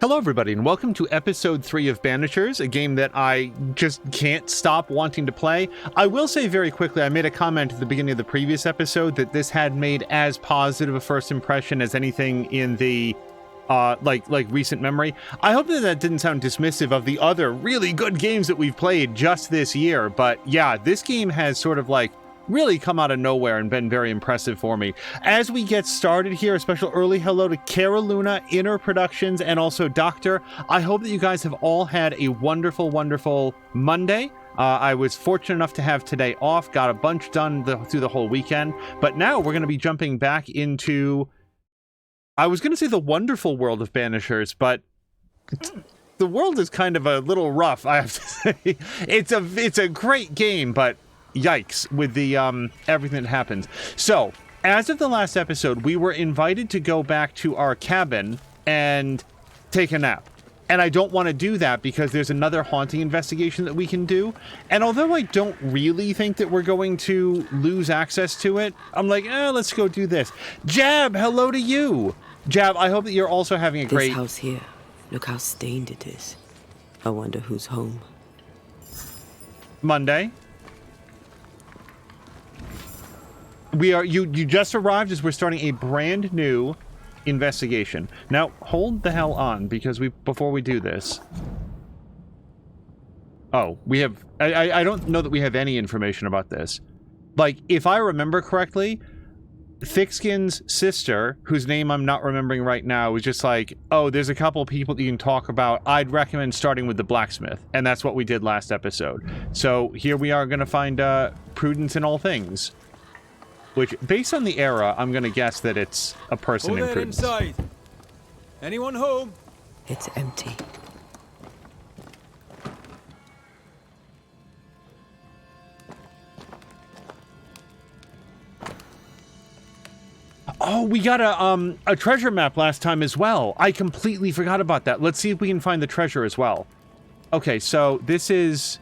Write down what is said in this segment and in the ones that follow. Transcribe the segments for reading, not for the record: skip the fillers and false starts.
Hello everybody, and welcome to episode 3 of Banishers, a game that I just can't stop wanting to play. I will say very quickly, I made a comment at the beginning of the previous episode that this had made as positive a first impression as anything in the like recent memory. I hope that didn't sound dismissive of the other really good games that we've played just this year, but yeah, this game has sort of like really come out of nowhere and been very impressive for me. As we get started here, a special early hello to Cara Luna, Inner Productions, and also Doctor. I hope that you guys have all had a wonderful, wonderful Monday. I was fortunate enough to have today off, got a bunch done through the whole weekend, but now we're going to be jumping back into, I was going to say the wonderful world of Banishers, but the world is kind of a little rough, I have to say. It's a great game, but yikes with the everything that happens. So as of the last episode, we were invited to go back to our cabin and take a nap, and I don't want to do that because there's another haunting investigation that we can do, and although I don't really think that we're going to lose access to it, I'm like, let's go do this. Jab, hello to you. Jab, I hope that you're also having a great... This house here, look how stained it is. I wonder who's home. Monday. We are you just arrived as we're starting a brand new investigation. Now, hold the hell on, because before we do this. Oh, we have I don't know that we have any information about this. Like, if I remember correctly, Thickskin's sister, whose name I'm not remembering right now, was just like, oh, there's a couple people that you can talk about. I'd recommend starting with the blacksmith. And that's what we did last episode. So here we are going to find Prudence in all things. Which, based on the era, I'm going to guess that it's a person in Prudence. Inside. Anyone home? It's empty. Oh, we got a treasure map last time as well. I completely forgot about that. Let's see if we can find the treasure as well. Okay, so this is...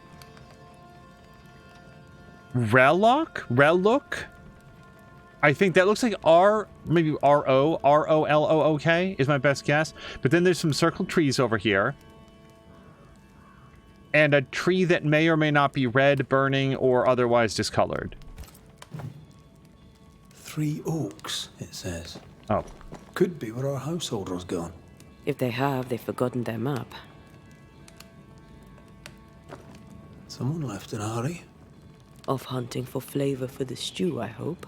Rellook? I think that looks like maybe R-O-L-O-O-K is my best guess. But then there's some circled trees over here. And a tree that may or may not be red, burning, or otherwise discolored. 3 oaks, it says. Oh. Could be where our householder's gone. If they have, they've forgotten their map. Someone left in a hurry. Off hunting for flavor for the stew, I hope.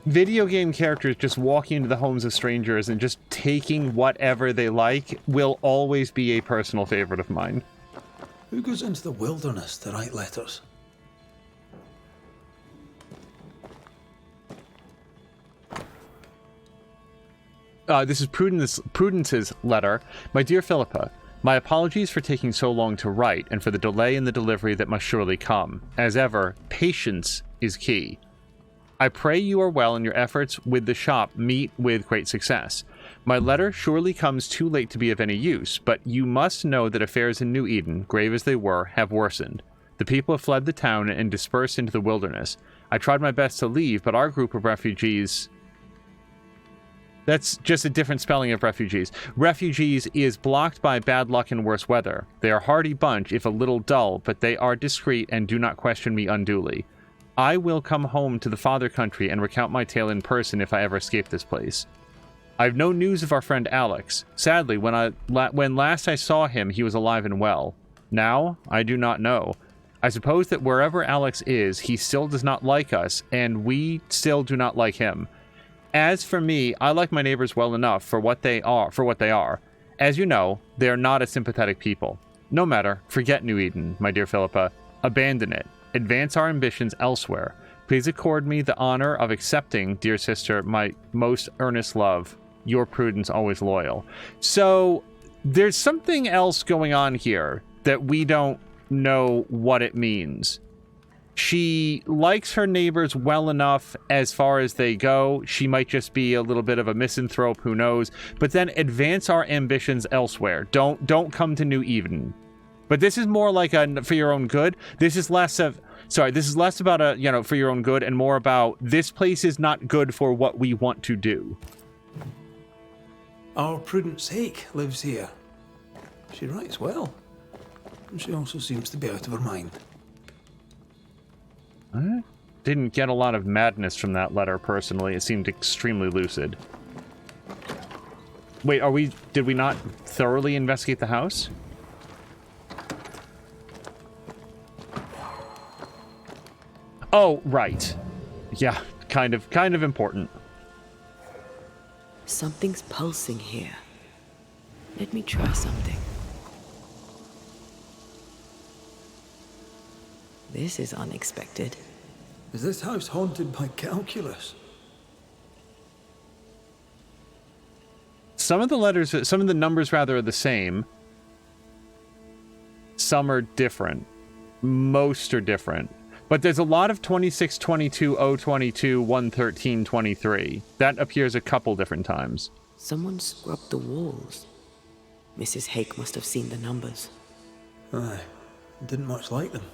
Video game characters just walking into the homes of strangers and just taking whatever they like will always be a personal favorite of mine. Who goes into the wilderness to write letters? This is Prudence's letter. My dear Philippa, my apologies for taking so long to write and for the delay in the delivery that must surely come. As ever, patience is key. I pray you are well and your efforts with the shop meet with great success. My letter surely comes too late to be of any use, but you must know that affairs in New Eden, grave as they were, have worsened. The people have fled the town and dispersed into the wilderness. I tried my best to leave, but our group of refugees... That's just a different spelling of refugees. Refugees is blocked by bad luck and worse weather. They are a hardy bunch, if a little dull, but they are discreet and do not question me unduly. I will come home to the father country and recount my tale in person if I ever escape this place. I have no news of our friend Alex. Sadly, when last I saw him, he was alive and well. Now, I do not know. I suppose that wherever Alex is, he still does not like us, and we still do not like him. As for me, I like my neighbors well enough for what they are. As you know, they are not a sympathetic people. No matter, forget New Eden, my dear Philippa. Abandon it. Advance our ambitions elsewhere. Please accord me the honor of accepting, dear sister, my most earnest love. Your Prudence, always loyal. So, there's something else going on here that we don't know what it means. She likes her neighbors well enough as far as they go. She might just be a little bit of a misanthrope, who knows. But then advance our ambitions elsewhere. Don't come to New Eden. But this is more like a for your own good. This is less of Sorry, this is less about for your own good and more about this place is not good for what we want to do. Our Prudence lives here. She writes well. And she also seems to be out of her mind. I didn't get a lot of madness from that letter, personally. It seemed extremely lucid. Wait, did we not thoroughly investigate the house? Oh, right. Yeah, kind of important. Something's pulsing here. Let me try something. This is unexpected. Is this house haunted by calculus? Some of the numbers rather are the same. Some are different. Most are different. But there's a lot of 26, 22, 022, 113, 23. That appears a couple different times. Someone scrubbed the walls. Mrs. Hake must have seen the numbers. Aye, didn't much like them.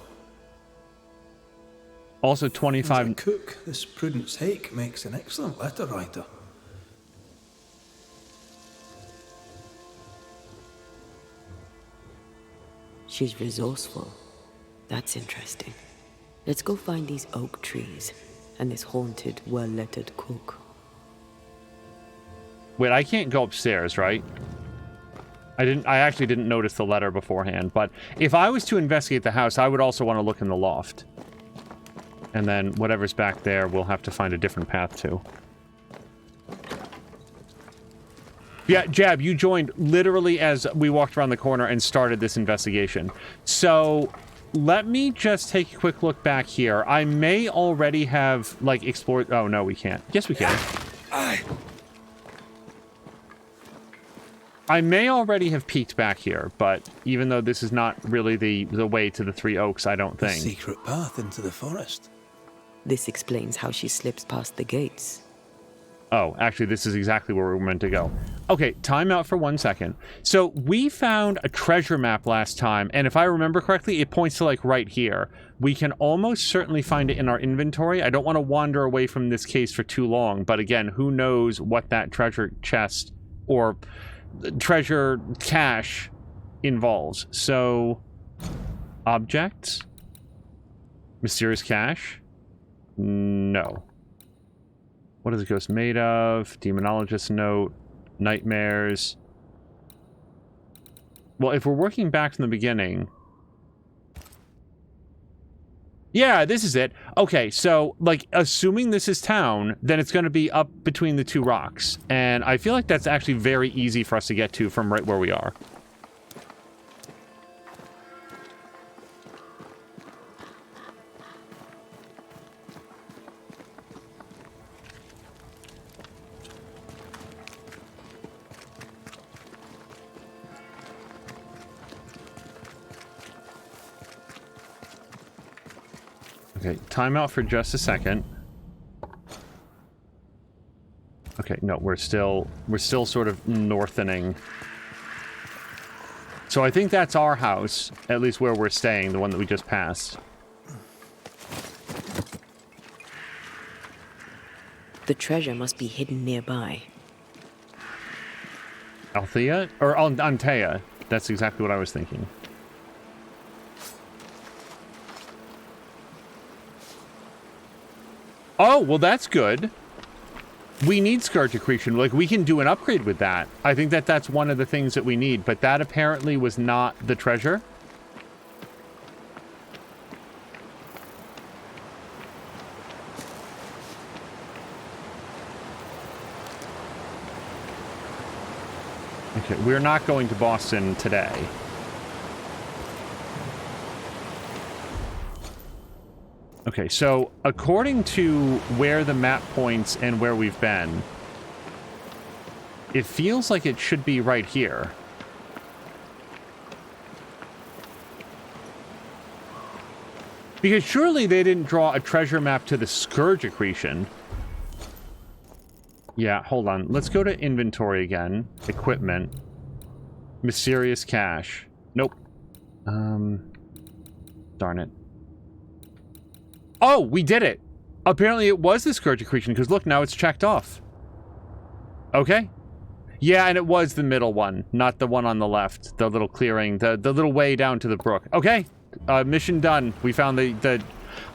Also 25... As a cook, this Prudence Hake makes an excellent letter writer. She's resourceful. That's interesting. Let's go find these oak trees and this haunted, well-lettered cook. Wait, I can't go upstairs, right? I actually didn't notice the letter beforehand, but if I was to investigate the house, I would also want to look in the loft. And then whatever's back there, we'll have to find a different path to. Yeah, Jab, you joined literally as we walked around the corner and started this investigation. So, let me just take a quick look back here. I may already have, like, explored... Oh, no, we can't. Yes, we can. I may already have peeked back here, but even though this is not really the way to the Three Oaks, I don't think. A secret path into the forest. This explains how she slips past the gates. Oh, actually, this is exactly where we're meant to go. Okay, time out for 1 second. So, we found a treasure map last time, and if I remember correctly, it points to, like, right here. We can almost certainly find it in our inventory. I don't want to wander away from this case for too long, but again, who knows what that treasure chest or treasure cache involves. So, objects? Mysterious cache? No. What is the ghost made of? Demonologist note. Nightmares. Well, if we're working back from the beginning... Yeah, this is it. Okay, so, like, assuming this is town, then it's going to be up between the two rocks. And I feel like that's actually very easy for us to get to from right where we are. Okay, time out for just a second. Okay, no, we're still sort of northening. So I think that's our house, at least where we're staying, the one that we just passed. The treasure must be hidden nearby. Althea? Or Antea. That's exactly what I was thinking. Oh, well, that's good. We need Scourge Accretion. Like, we can do an upgrade with that. I think that's one of the things that we need, but that apparently was not the treasure. Okay, we're not going to Boston today. Okay, so according to where the map points and where we've been, it feels like it should be right here. Because surely they didn't draw a treasure map to the Scourge Accretion. Yeah, hold on. Let's go to inventory again. Equipment. Mysterious cache. Nope. Darn it. Oh, we did it. Apparently it was the Scourge accretion, because look, now it's checked off. Okay. Yeah, and it was the middle one, not the one on the left. The little clearing, the little way down to the brook. Okay. Mission done. We found the...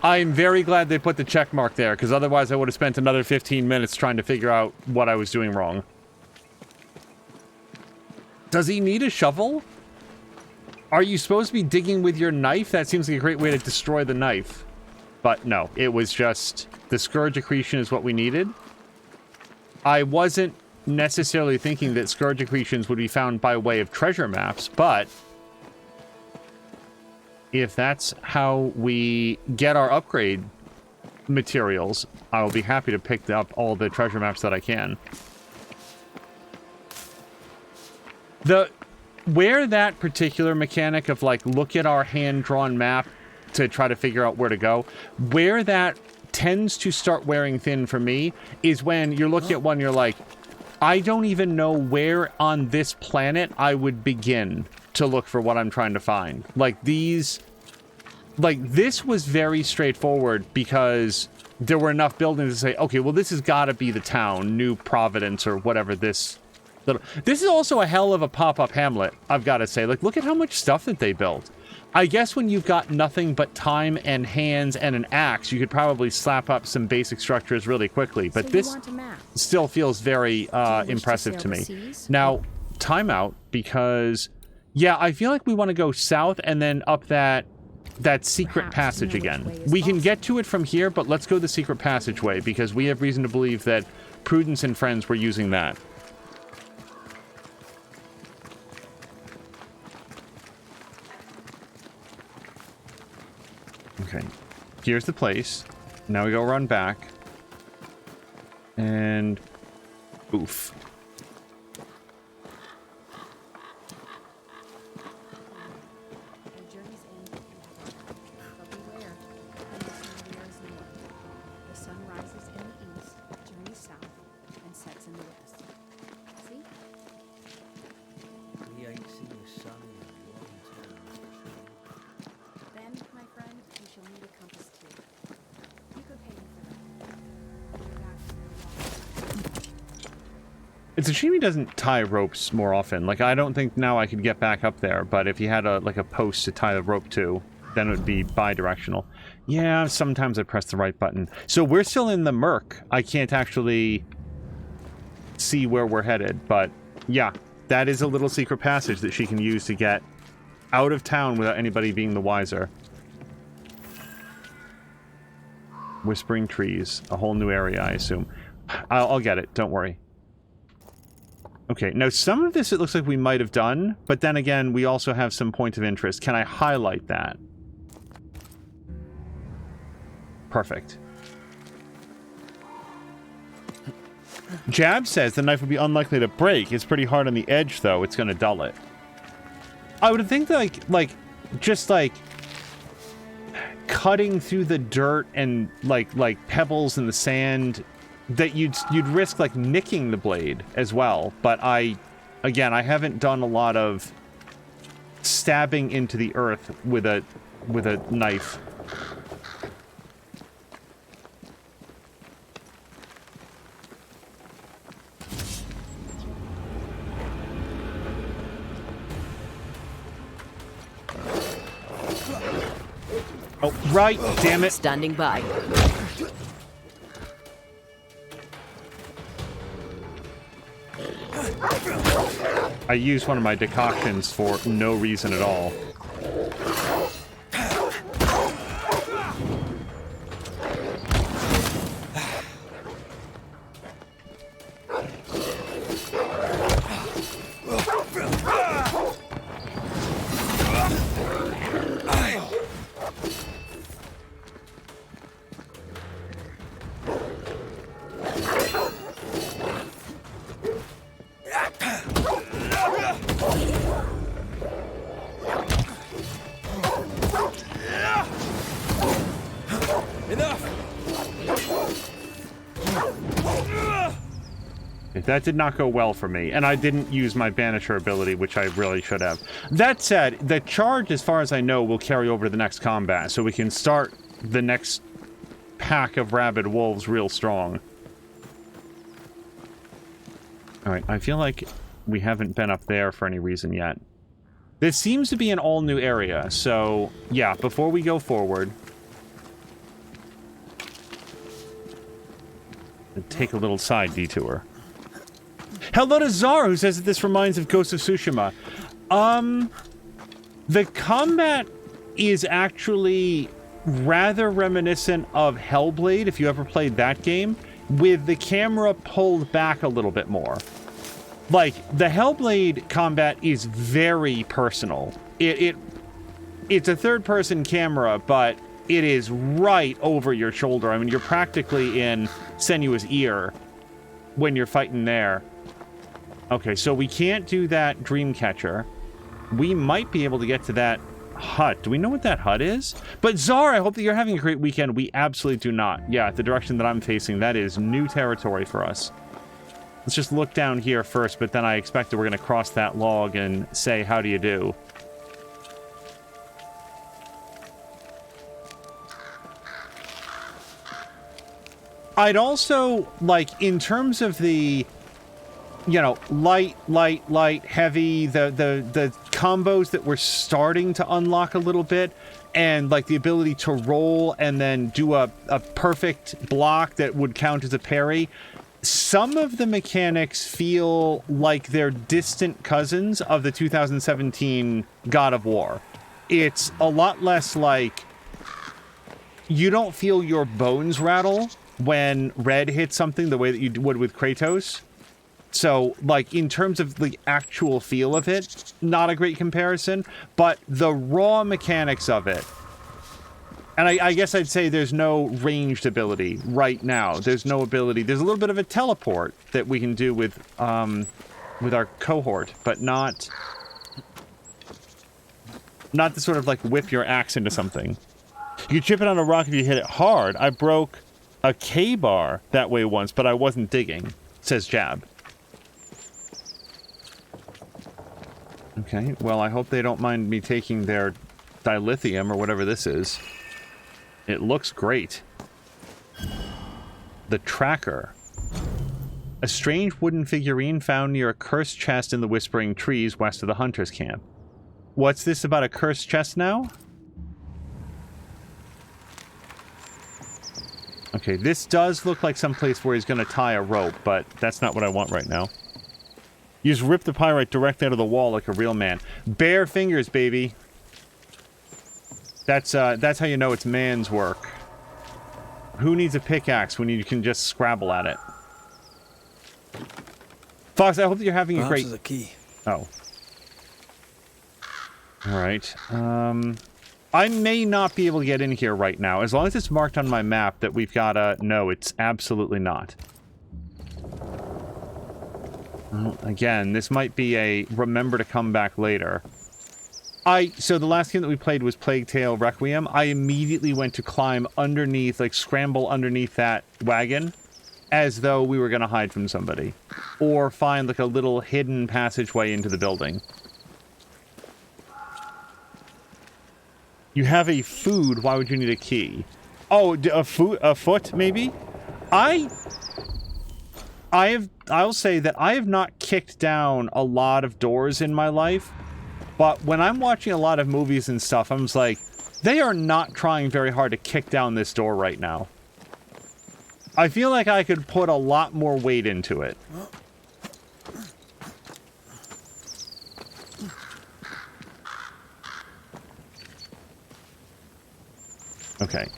I'm very glad they put the check mark there, because otherwise I would have spent another 15 minutes trying to figure out what I was doing wrong. Does he need a shovel? Are you supposed to be digging with your knife? That seems like a great way to destroy the knife. But no, it was just the Scourge accretion is what we needed. I wasn't necessarily thinking that Scourge accretions would be found by way of treasure maps, but if that's how we get our upgrade materials, I will be happy to pick up all the treasure maps that I can. Where that particular mechanic of, like, look at our hand-drawn map to try to figure out where to go, where that tends to start wearing thin for me is when you're looking at one, you're like, I don't even know where on this planet I would begin to look for what I'm trying to find. Like, these... Like, this was very straightforward because there were enough buildings to say, okay, well, this has got to be the town, New Providence, or whatever this... This is also a hell of a pop-up hamlet, I've got to say. Like, look at how much stuff that they built. I guess when you've got nothing but time and hands and an axe, you could probably slap up some basic structures really quickly. But so this still feels very impressive to me. Now, timeout, because, yeah, I feel like we want to go south and then up that secret passage again. We can get to it from here, but let's go the secret passageway, because we have reason to believe that Prudence and friends were using that. Okay, here's the place. Now we go run back. And... oof. It's a shame he doesn't tie ropes more often. Like, I don't think now I could get back up there, but if he had a post to tie the rope to, then it would be bi-directional. Yeah, sometimes I press the right button. So we're still in the murk. I can't actually see where we're headed, but yeah, that is a little secret passage that she can use to get out of town without anybody being the wiser. Whispering trees. A whole new area, I assume. I'll get it. Don't worry. Okay, now some of this it looks like we might have done, but then again, we also have some point of interest. Can I highlight that? Perfect. Jab says the knife would be unlikely to break. It's pretty hard on the edge, though. It's going to dull it. I would think that, just cutting through the dirt and, like pebbles in the sand... that you'd risk, like, nicking the blade as well. But again, I haven't done a lot of stabbing into the earth with a knife. Oh, right, damn it. Standing by. I used one of my decoctions for no reason at all. That did not go well for me, and I didn't use my Banisher ability, which I really should have. That said, the charge, as far as I know, will carry over to the next combat, so we can start the next pack of rabid wolves real strong. Alright, I feel like we haven't been up there for any reason yet. This seems to be an all-new area, so yeah, before we go forward, take a little side detour. Hello to Zara, who says that this reminds of Ghost of Tsushima. The combat is actually rather reminiscent of Hellblade, if you ever played that game, with the camera pulled back a little bit more. Like, the Hellblade combat is very personal. It's a third-person camera, but it is right over your shoulder. I mean, you're practically in Senua's ear when you're fighting there. Okay, so we can't do that Dreamcatcher. We might be able to get to that hut. Do we know what that hut is? But Czar, I hope that you're having a great weekend. We absolutely do not. Yeah, the direction that I'm facing, that is new territory for us. Let's just look down here first, but then I expect that we're going to cross that log and say, how do you do? I'd also, like, in terms of the, you know, light, heavy, the combos that we're starting to unlock a little bit, and, like, the ability to roll and then do a perfect block that would count as a parry, some of the mechanics feel like they're distant cousins of the 2017 God of War. It's a lot less like you don't feel your bones rattle when Red hits something the way that you would with Kratos. So, like, in terms of the actual feel of it, not a great comparison, but the raw mechanics of it. And I guess I'd say there's no ranged ability right now. There's no ability. There's a little bit of a teleport that we can do with our cohort, but not the sort of, like, whip your axe into something. You can chip it on a rock if you hit it hard. I broke a K-bar that way once, but I wasn't digging, says Jab. Okay, well, I hope they don't mind me taking their dilithium or whatever this is. It looks great. The Tracker. A strange wooden figurine found near a cursed chest in the Whispering Trees west of the Hunter's Camp. What's this about a cursed chest now? Okay, this does look like some place where he's going to tie a rope, but that's not what I want right now. You just rip the pyrite directly out of the wall like a real man. Bare fingers, baby. That's how you know it's man's work. Who needs a pickaxe when you can just scrabble at it? Fox, I hope that you're having a great... Perhaps there's a key. Oh. Alright. I may not be able to get in here right now. As long as it's marked on my map that we've got a... No, it's absolutely not. Well, again, this might be a remember to come back later. So the last game that we played was Plague Tale Requiem. I immediately went to climb underneath, like scramble underneath that wagon, as though we were going to hide from somebody. Or find like a little hidden passageway into the building. You have a food, why would you need a key? Oh, a foot, maybe? I'll say that I have not kicked down a lot of doors in my life, but when I'm watching a lot of movies and stuff, I'm just like, they are not trying very hard to kick down this door right now. I feel like I could put a lot more weight into it. Okay.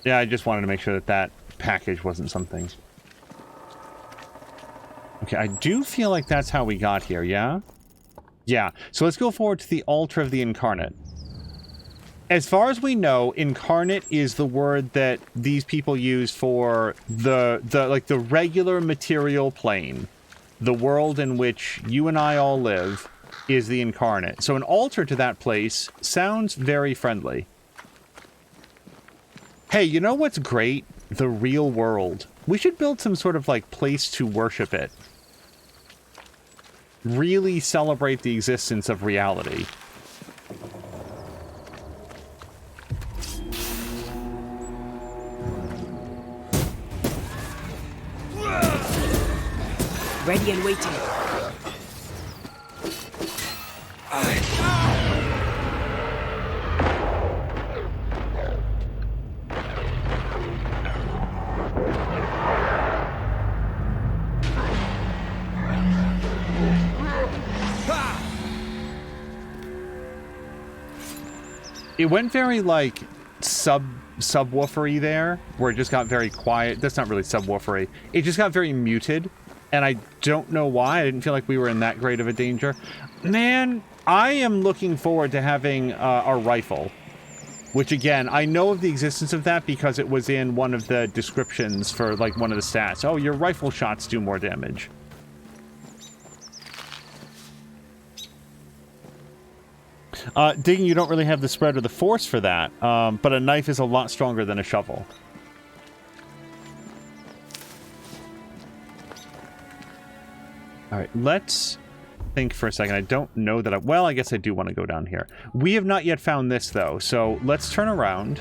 Yeah, I just wanted to make sure that that package wasn't something. Okay, I do feel like that's how we got here, yeah? Yeah, so let's go forward to the altar of the incarnate. As far as we know, incarnate is the word that these people use for the regular material plane. The world in which you and I all live is the incarnate. So an altar to that place sounds very friendly. Hey, you know what's great? The real world. We should build some sort of, like, place to worship it. Really celebrate the existence of reality. Ready and waiting. It went very like subwoofery there, where it just got very quiet. That's not really subwoofery. It just got very muted, and I don't know why. I didn't feel like we were in that great of a danger. Man, I am looking forward to having our rifle, which again, I know of the existence of that because it was in one of the descriptions for like one of the stats. Oh, your rifle shots do more damage. Digging, you don't really have the spread or the force for that, but a knife is a lot stronger than a shovel. All right, let's think for a second. I don't know that well, I guess I do want to go down here. We have not yet found this, though, so let's turn around.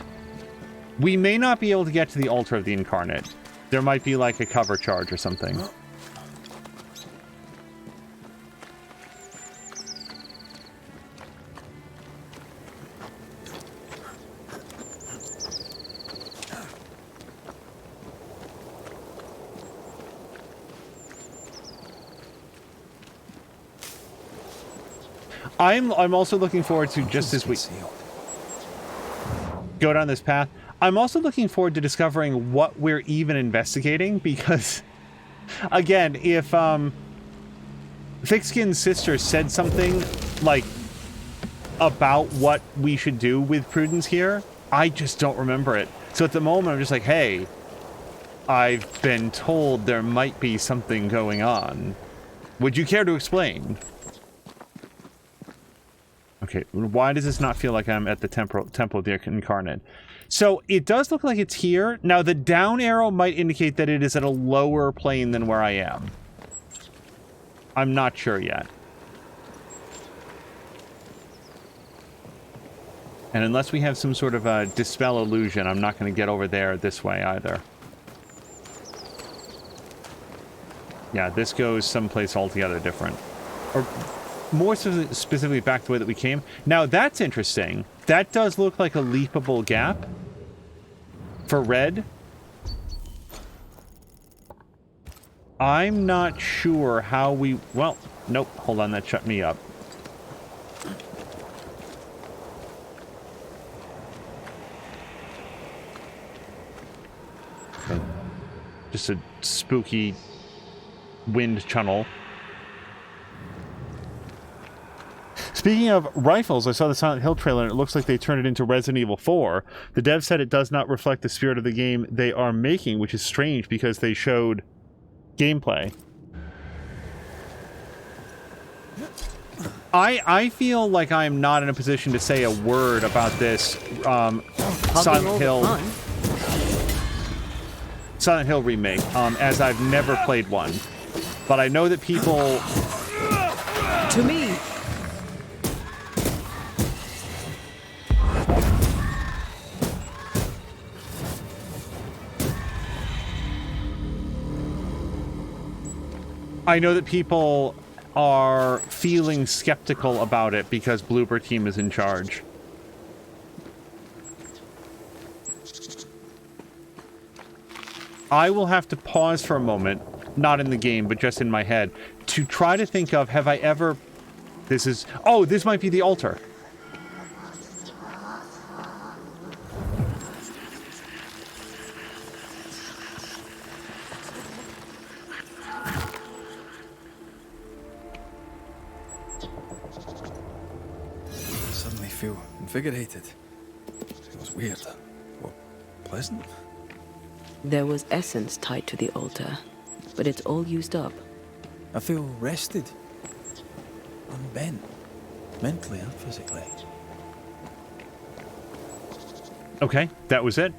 We may not be able to get to the altar of the Incarnate. There might be, like, a cover charge or something. I'm also looking forward to, just as we go down this path, I'm also looking forward to discovering what we're even investigating, because, again, if Thickskin's sister said something, like, about what we should do with Prudence here, I just don't remember it. So at the moment, I'm just like, hey, I've been told there might be something going on. Would you care to explain? Okay, why does this not feel like I'm at the Temple of the Incarnate? So, it does look like it's here. Now, the down arrow might indicate that it is at a lower plane than where I am. I'm not sure yet. And unless we have some sort of a dispel illusion, I'm not going to get over there this way either. Yeah, this goes someplace altogether different. Or more specifically back the way that we came. Now, that's interesting. That does look like a leapable gap for red. I'm not sure how we... Well, nope. Hold on, that shut me up. Okay. Just a spooky wind tunnel. Speaking of rifles, I saw the Silent Hill trailer and it looks like they turned it into Resident Evil 4. The dev said it does not reflect the spirit of the game they are making, which is strange because they showed gameplay. I feel like I am not in a position to say a word about this Silent Hill remake, as I've never played one. But I know that people... To me! I know that people are feeling skeptical about it because Bloober Team is in charge. I will have to pause for a moment, not in the game, but just in my head, to try to think of, have I ever... This is... Oh, this might be the altar. Invigorated. Feels weird. Or pleasant. There was essence tied to the altar, but it's all used up. I feel rested. Unbent. Mentally and physically. Okay, that was it.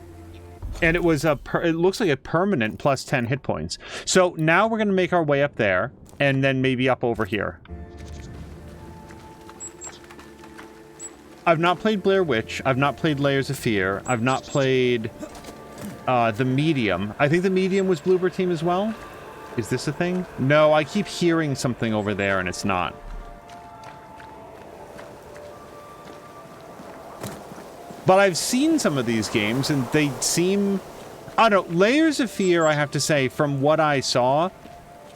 And it was it looks like a permanent plus 10 hit points. So now we're going to make our way up there, and then maybe up over here. I've not played Blair Witch. I've not played Layers of Fear. I've not played the Medium. I think the Medium was Bloober Team as well. Is this a thing? No, I keep hearing something over there and it's not. But I've seen some of these games and they seem... I don't know, Layers of Fear, I have to say, from what I saw,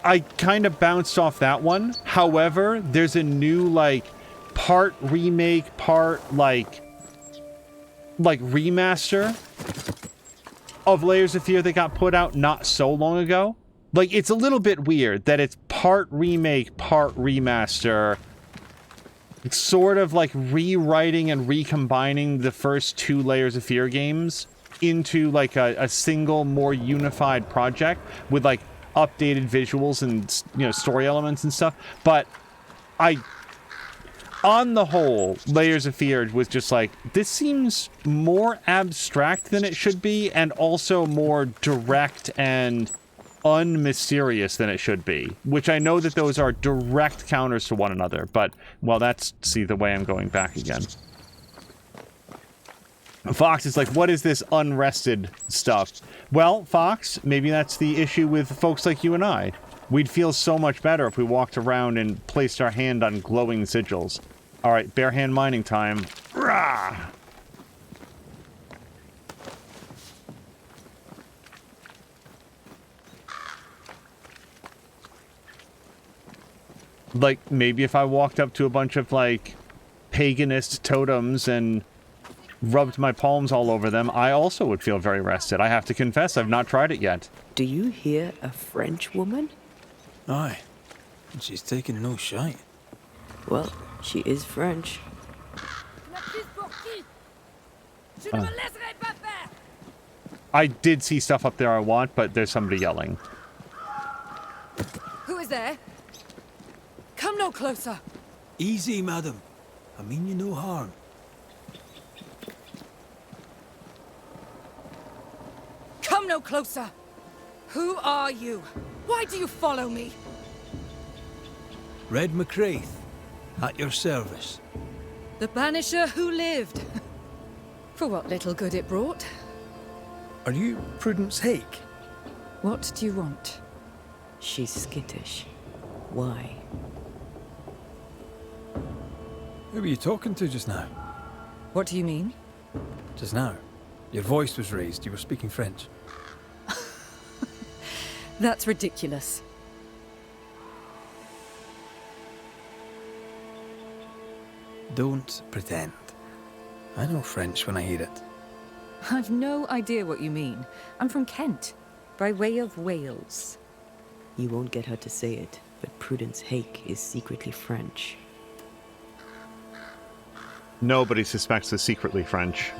I kind of bounced off that one. However, there's a new, like, part remake, part, like remaster of Layers of Fear that got put out not so long ago. Like, it's a little bit weird that it's part remake, part remaster. It's sort of like rewriting and recombining the first 2 Layers of Fear games into, like, a single, more unified project with, like, updated visuals and, you know, story elements and stuff. But on the whole, Layers of Fear was just like, this seems more abstract than it should be, and also more direct and unmysterious than it should be, which I know that those are direct counters to one another, but, well, that's, see, the way I'm going back again. Fox is like, what is this unrested stuff? Well, Fox, maybe that's the issue with folks like you and I. We'd feel so much better if we walked around and placed our hand on glowing sigils. Alright, bare hand mining time. Rah! Like, maybe if I walked up to a bunch of, like, paganist totems and rubbed my palms all over them, I also would feel very rested. I have to confess, I've not tried it yet. Do you hear a French woman? Aye. And she's taking no shite. Well, she is French. I did see stuff up there I want, but there's somebody yelling. Who is there? Come no closer. Easy, madam. I mean you no harm. Come no closer. Who are you? Why do you follow me? Red McCraith, at your service. The Banisher who lived. For what little good it brought. Are you Prudence Hake? What do you want? She's skittish. Why? Who were you talking to just now? What do you mean? Just now. Your voice was raised. You were speaking French. That's ridiculous. Don't pretend. I know French when I hear it. I've no idea what you mean. I'm from Kent, by way of Wales. You won't get her to say it, but Prudence Hake is secretly French. Nobody suspects the secretly French.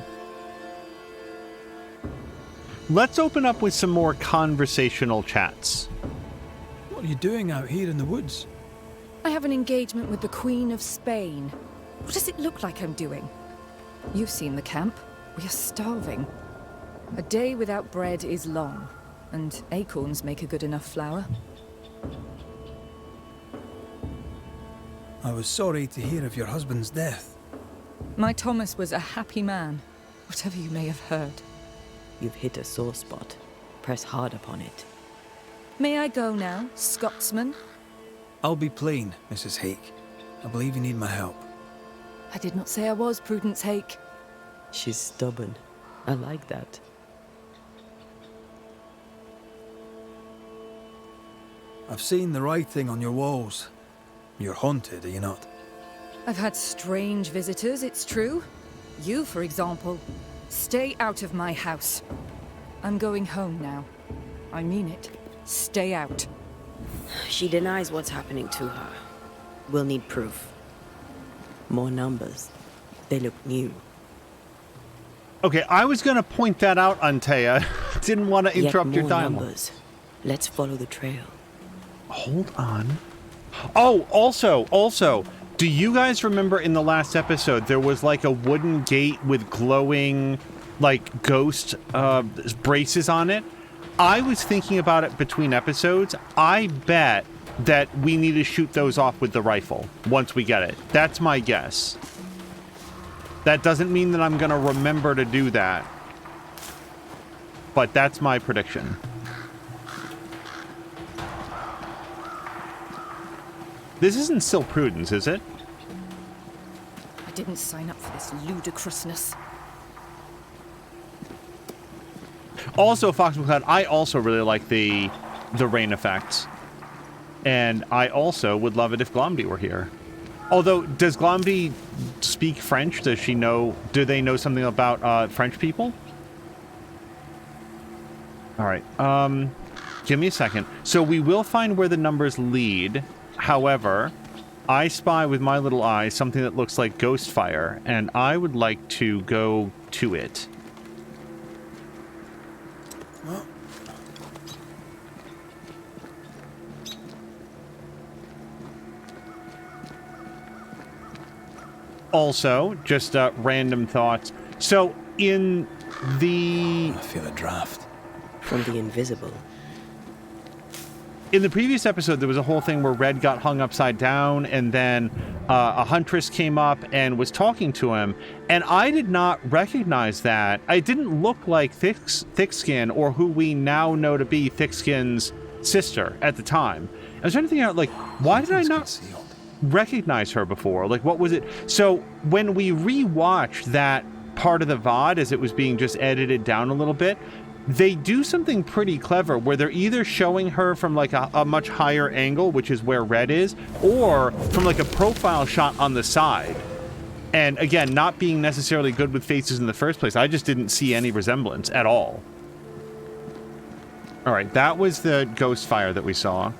Let's open up with some more conversational chats. What are you doing out here in the woods? I have an engagement with the Queen of Spain. What does it look like I'm doing? You've seen the camp. We are starving. A day without bread is long, and acorns make a good enough flour. I was sorry to hear of your husband's death. My Thomas was a happy man, whatever you may have heard. You've hit a sore spot. Press hard upon it. May I go now, Scotsman? I'll be plain, Mrs. Hake. I believe you need my help. I did not say I was Prudence Hake. She's stubborn. I like that. I've seen the writing on your walls. You're haunted, are you not? I've had strange visitors, it's true. You, for example. Stay out of my house. I'm going home now. I mean it. Stay out. She denies what's happening to her. We'll need proof. More numbers. They look new. Okay, I was going to point that out, Antea. Didn't want to interrupt your dialogue. Numbers. Let's follow the trail. Hold on. Oh, also, do you guys remember in the last episode there was like a wooden gate with glowing, like, ghost braces on it? I was thinking about it between episodes. I bet that we need to shoot those off with the rifle once we get it. That's my guess. That doesn't mean that I'm going to remember to do that. But that's my prediction. This isn't still Prudence, is it? I didn't sign up for this ludicrousness. Also, Fox McCloud, I also really like the rain effects. And I also would love it if Glomby were here. Although, does Glomby speak French? Does she know... Do they know something about French people? Alright, give me a second. So we will find where the numbers lead. However, I spy with my little eye something that looks like ghost fire, and I would like to go to it. Also, just random thoughts. So, in the... I feel a draft. From the invisible. In the previous episode, there was a whole thing where Red got hung upside down, and then a huntress came up and was talking to him, and I did not recognize that. It didn't look like Thickskin, or who we now know to be Thickskin's sister at the time. I was trying to figure out, like, why did I not recognize her before? Like, what was it? So when we rewatched that part of the VOD as it was being just edited down a little bit, they do something pretty clever where they're either showing her from like a much higher angle, which is where Red is, or from like a profile shot on the side. And again, not being necessarily good with faces in the first place, I just didn't see any resemblance at all. All right, that was the ghost fire that we saw.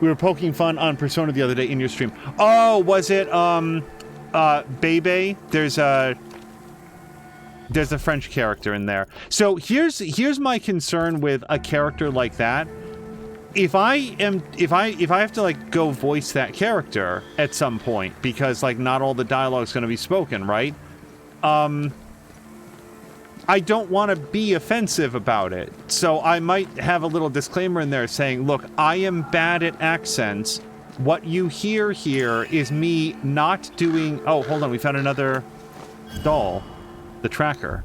We were poking fun on Persona the other day in your stream. Oh, was it Bebe? There's a French character in there. So here's my concern with a character like that. If I have to like go voice that character at some point, because like not all the dialogue is going to be spoken, right? I don't want to be offensive about it. So I might have a little disclaimer in there saying, look, I am bad at accents. What you hear here is me not doing... Oh, hold on. We found another doll. The tracker.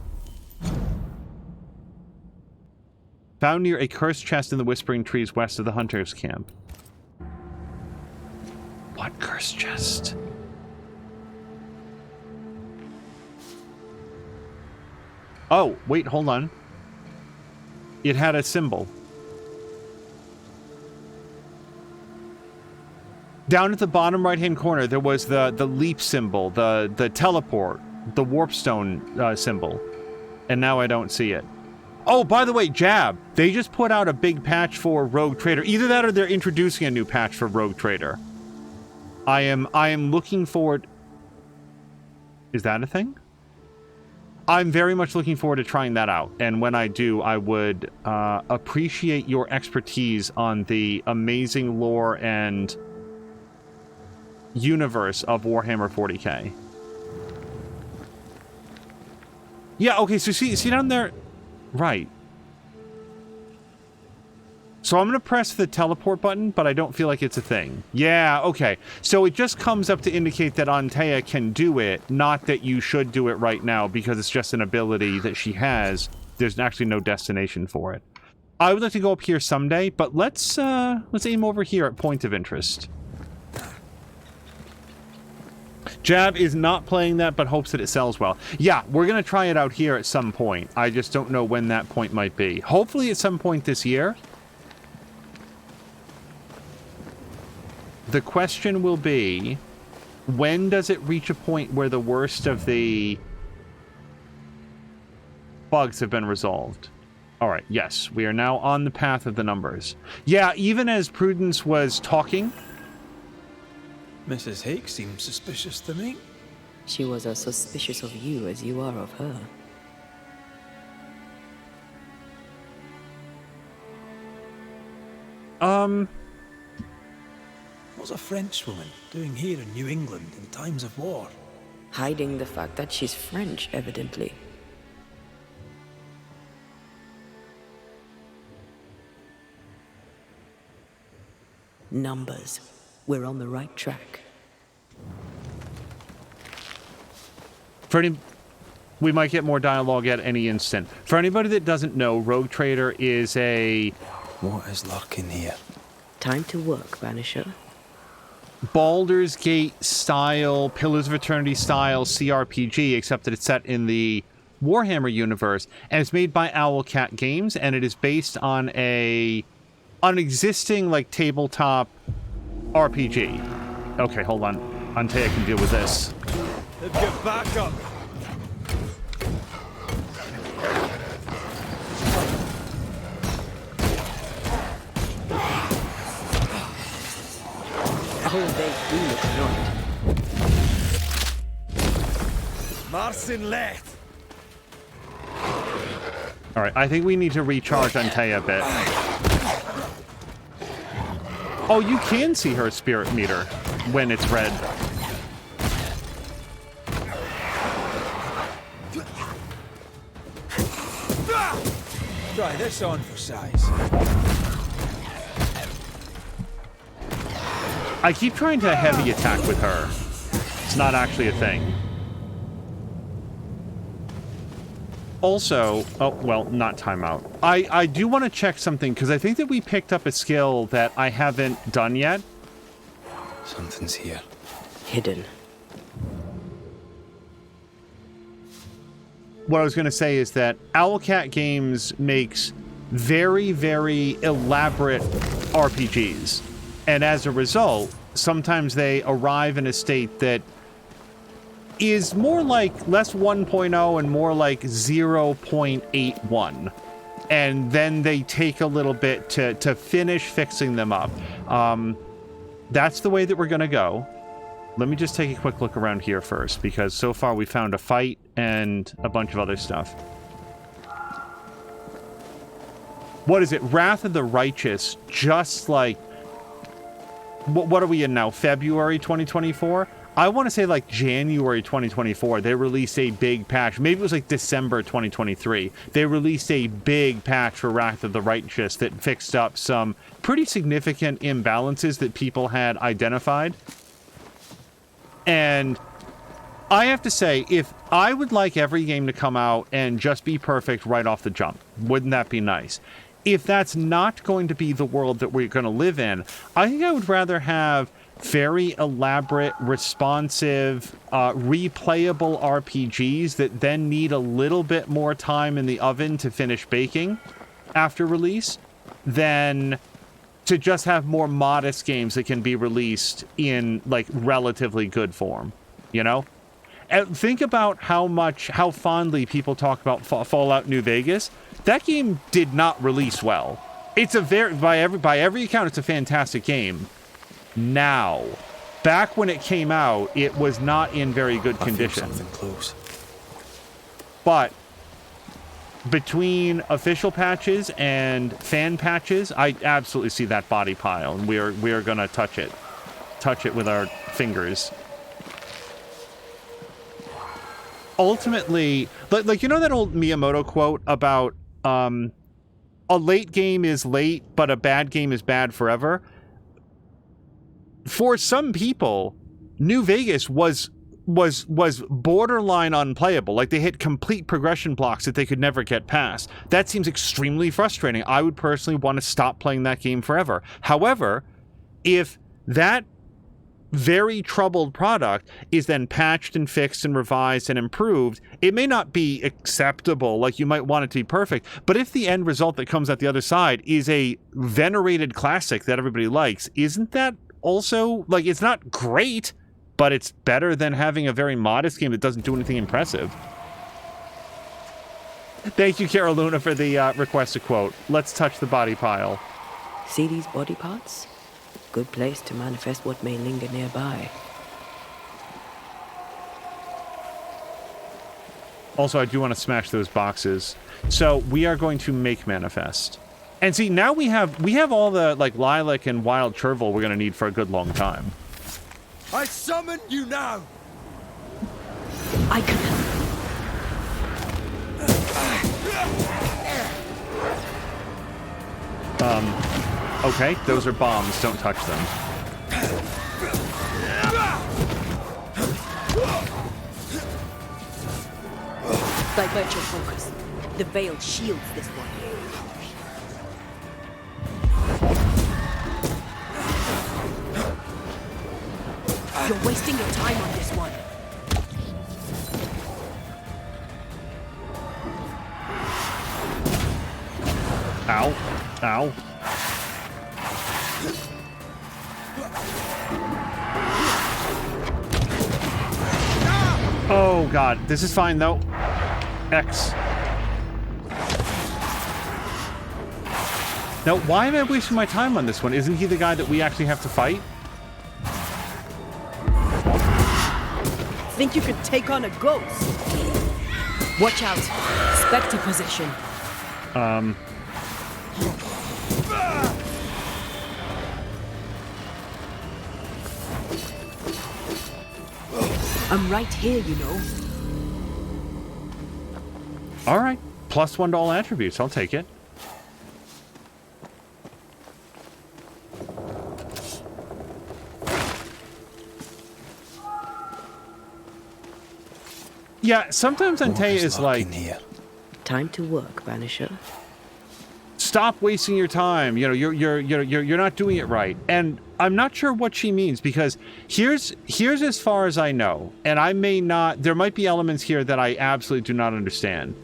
Found near a cursed chest in the Whispering Trees west of the Hunter's camp. What cursed chest? Oh, wait, hold on. It had a symbol. Down at the bottom right-hand corner, there was the leap symbol, the teleport, the warpstone symbol. And now I don't see it. Oh, by the way, Jab, they just put out a big patch for Rogue Trader. Either that or they're introducing a new patch for Rogue Trader. I am looking forward... Is that a thing? I'm very much looking forward to trying that out. And when I do, I would appreciate your expertise on the amazing lore and universe of Warhammer 40k. Yeah, okay, so see down there... Right. So I'm going to press the teleport button, but I don't feel like it's a thing. Yeah, okay. So it just comes up to indicate that Antea can do it, not that you should do it right now, because it's just an ability that she has. There's actually no destination for it. I would like to go up here someday, but let's aim over here at Point of Interest. Jab is not playing that, but hopes that it sells well. Yeah, we're going to try it out here at some point. I just don't know when that point might be. Hopefully at some point this year. The question will be, when does it reach a point where the worst of the bugs have been resolved? All right, yes, we are now on the path of the numbers. Yeah, even as Prudence was talking... Mrs. Hake seems suspicious to me. She was as suspicious of you as you are of her. What's a Frenchwoman doing here in New England in times of war? Hiding the fact that she's French, evidently. Numbers. We're on the right track. We might get more dialogue at any instant. For anybody that doesn't know, Rogue Trader is a... What is lurking here? Time to work, Banisher. Baldur's Gate style, Pillars of Eternity style CRPG, except that it's set in the Warhammer universe, and it's made by Owlcat Games, and it is based on an existing like tabletop RPG. Okay, hold on. Antea can deal with this. Let's get back up. Oh, they do look good. Marcin left. All right, I think we need to recharge Antea a bit. Oh, you can see her spirit meter when it's red. Try this on for size. I keep trying to heavy attack with her. It's not actually a thing. Also, oh, well, not timeout. I do want to check something, because I think that we picked up a skill that I haven't done yet. Something's here. Hidden. What I was going to say is that Owlcat Games makes very, very elaborate RPGs. And as a result, sometimes they arrive in a state that is more like less 1.0 and more like 0.81. And then they take a little bit to finish fixing them up. That's the way that we're going to go. Let me just take a quick look around here first, because so far we found a fight and a bunch of other stuff. What is it? Wrath of the Righteous, just like... What are we in now? February 2024? I want to say like January 2024, they released a big patch. Maybe it was like December 2023. They released a big patch for Wrath of the Righteous that fixed up some pretty significant imbalances that people had identified. And I have to say, if I would like every game to come out and just be perfect right off the jump, wouldn't that be nice? If that's not going to be the world that we're going to live in, I think I would rather have very elaborate, responsive, replayable RPGs that then need a little bit more time in the oven to finish baking after release than to just have more modest games that can be released in like relatively good form, you know? And think about how fondly people talk about Fallout New Vegas. That game did not release well. It's a by every account, it's a fantastic game. Now, back when it came out, it was not in very good condition. Something close. But between official patches and fan patches, I absolutely see that body pile, and we are gonna touch it with our fingers. Ultimately, like you know that old Miyamoto quote about a late game is late, but a bad game is bad forever. For some people, New Vegas was borderline unplayable. Like, they hit complete progression blocks that they could never get past. That seems extremely frustrating. I would personally want to stop playing that game forever. However, if that very troubled product is then patched and fixed and revised and improved, it may not be acceptable, like you might want it to be perfect, but if the end result that comes out the other side is a venerated classic that everybody likes, isn't that also, like, it's not great, but it's better than having a very modest game that doesn't do anything impressive. Thank you, Cara Luna, for the request to quote. Let's touch the body pile. See these body parts? Good place to manifest what may linger nearby. Also, I do want to smash those boxes. So we are going to make manifest. And see, now we have all the, like, lilac and wild chervil we're going to need for a good long time. I summon you now! I can help. Okay, those are bombs. Don't touch them. Divert your focus. The veil shields this one. You're wasting your time on this one. Ow. Ow. Oh god, this is fine though. X. Now, why am I wasting my time on this one? Isn't he the guy that we actually have to fight? Think you could take on a ghost? Watch out. Spectre position. I'm right here, you know. Alright. +1 to all attributes. I'll take it. Yeah, sometimes Antea is like, Time to work, Banisher. stop wasting your time. You know, you're not doing it right. And I'm not sure what she means, because here's as far as I know, and I may not. There might be elements here that I absolutely do not understand.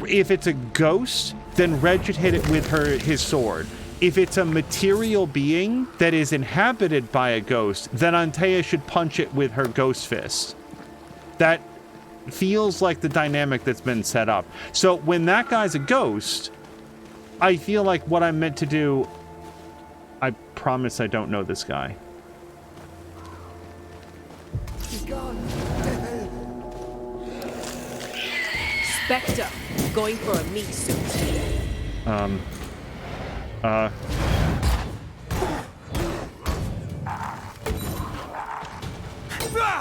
If it's a ghost, then Red should hit it with his sword. If it's a material being that is inhabited by a ghost, then Antea should punch it with her ghost fist. That feels like the dynamic that's been set up. So when that guy's a ghost, I feel like what I'm meant to do... I promise I don't know this guy. He's gone. Spectre, going for a meat suit.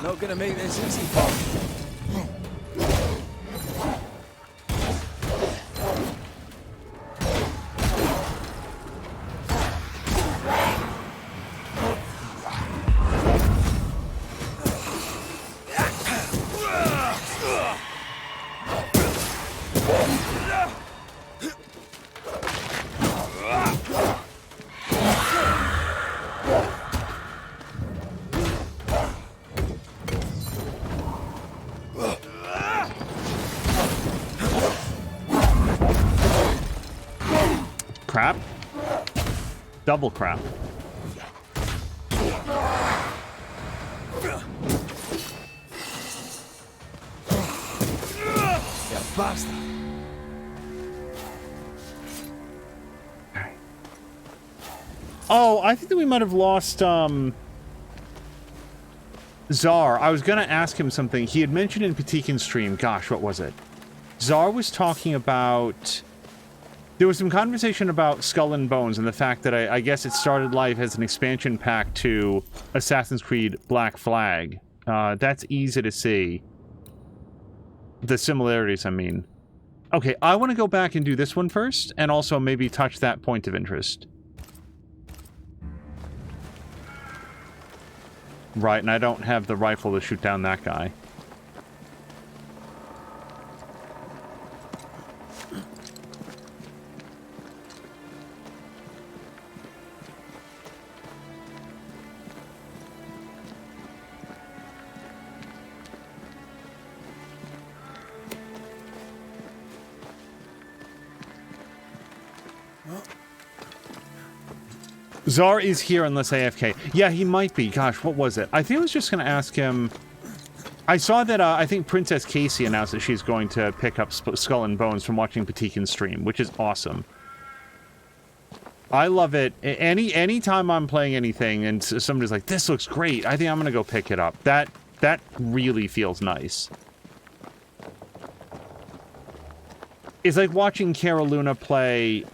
Not gonna make this easy, Bob. Crap. Double crap. Yeah, bastard. Oh, I think that we might have lost, Czar. I was gonna ask him something. He had mentioned in Patikin's stream, gosh, what was it? Czar was talking about... There was some conversation about Skull and Bones and the fact that I guess it started life as an expansion pack to Assassin's Creed Black Flag. That's easy to see. The similarities, I mean. Okay, I want to go back and do this one first, and also maybe touch that point of interest. Right, and I don't have the rifle to shoot down that guy. Czar is here unless AFK. Yeah, he might be. Gosh, what was it? I think I was just going to ask him... I saw that, I think Princess Casey announced that she's going to pick up Skull and Bones from watching Patikin's stream, which is awesome. I love it. Any time I'm playing anything and somebody's like, this looks great, I think I'm going to go pick it up. That really feels nice. It's like watching Cara Luna play,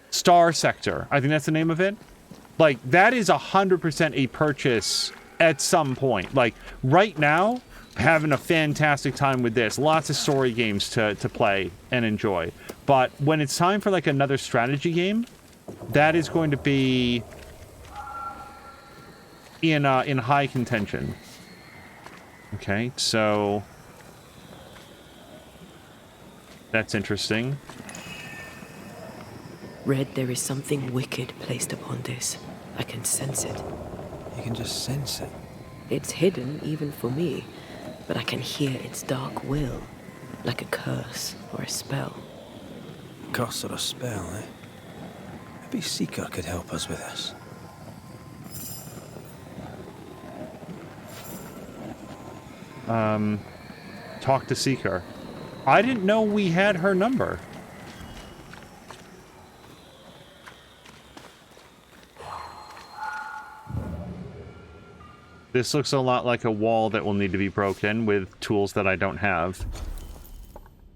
Star Sector. I think that's the name of it. Like, that is 100% a purchase at some point. Like, right now, having a fantastic time with this. Lots of story games to play and enjoy. But when it's time for, like, another strategy game, that is going to be in high contention. Okay, so... That's interesting. Red, there is something wicked placed upon this. I can sense it. You can just sense it. It's hidden even for me, but I can hear its dark will, like a curse or a spell. Curse or a spell, eh? Maybe Seeker could help us with this. Talk to Seeker. I didn't know we had her number. This looks a lot like a wall that will need to be broken with tools that I don't have.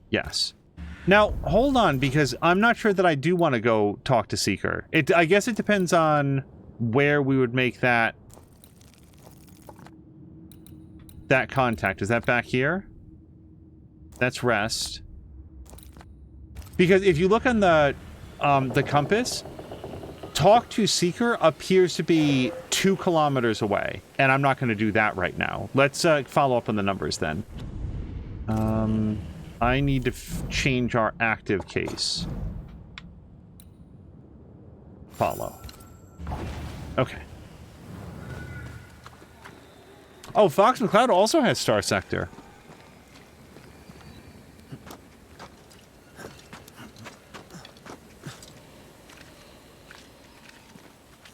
Yes. Now, hold on, because I'm not sure that I do want to go talk to Seeker. I guess it depends on where we would make that contact. Is that back here? That's rest. Because if you look on the compass, talk to Seeker appears to be 2 kilometers away, and I'm not going to do that right now. Let's follow up on the numbers then. I need to change our active case. Follow. Okay. Oh, Fox McCloud also has Star Sector.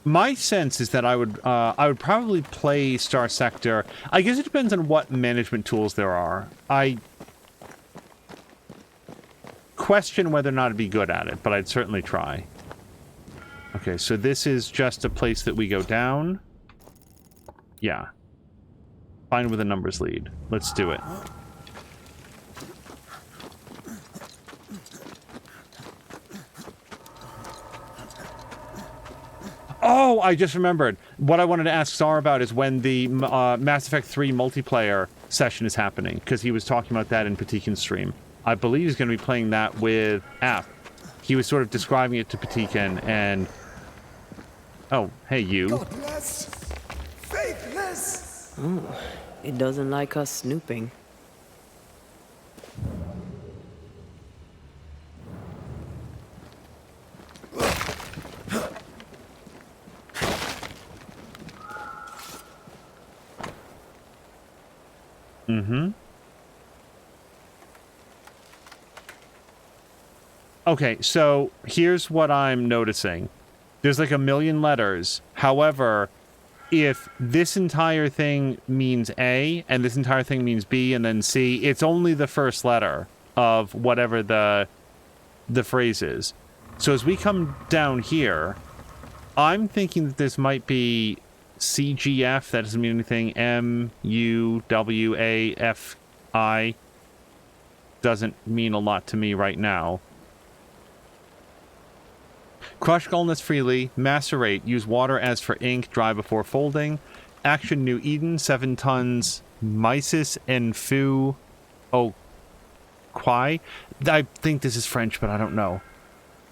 My sense is that I would probably play Star Sector. I guess it depends on what management tools there are. I question whether or not I'd be good at it, but I'd certainly try. Okay, so this is just a place that we go down. Yeah. Find where the numbers lead. Let's do it. Oh, I just remembered. What I wanted to ask Czar about is when the Mass Effect 3 multiplayer session is happening, because he was talking about that in Patikin's stream. I believe he's going to be playing that with App. He was sort of describing it to Patikin, and... Oh, hey, you. Godless, faithless. Oh, it doesn't like us snooping. Mm-hmm. Okay, so here's what I'm noticing. There's like 1 million letters. However, if this entire thing means A, and this entire thing means B, and then C, it's only the first letter of whatever the phrase is. So as we come down here, I'm thinking that this might be CGF. That doesn't mean anything. MUWAFI doesn't mean a lot to me right now. Crush gallnuts freely. Macerate. Use water as for ink. Dry before folding. Action New Eden. 7 tons. Mysis and Fu. Oh, Quai. I think this is French, but I don't know.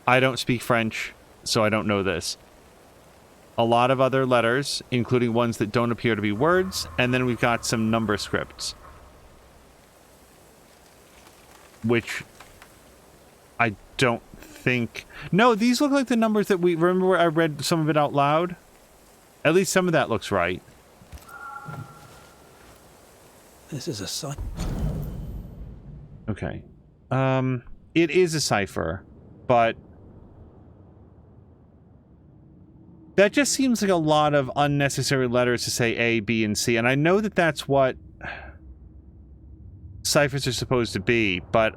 I don't speak French, so I don't know this. A lot of other letters, including ones that don't appear to be words, and then we've got some number scripts. Which I don't think... No, these look like the numbers that we... Remember where I read some of it out loud? At least some of that looks right. This is a sign. Okay. It is a cipher, but... That just seems like a lot of unnecessary letters to say A, B, and C, and I know that that's what ciphers are supposed to be, but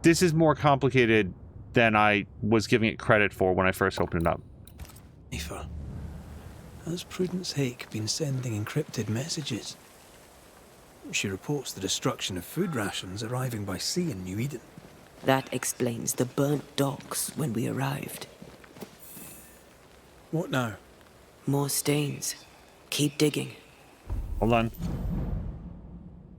this is more complicated than I was giving it credit for when I first opened it up. Aoife, has Prudence Hake been sending encrypted messages? She reports the destruction of food rations arriving by sea in New Eden. That explains the burnt docks when we arrived. What now? More stains. Keep digging. Hold on.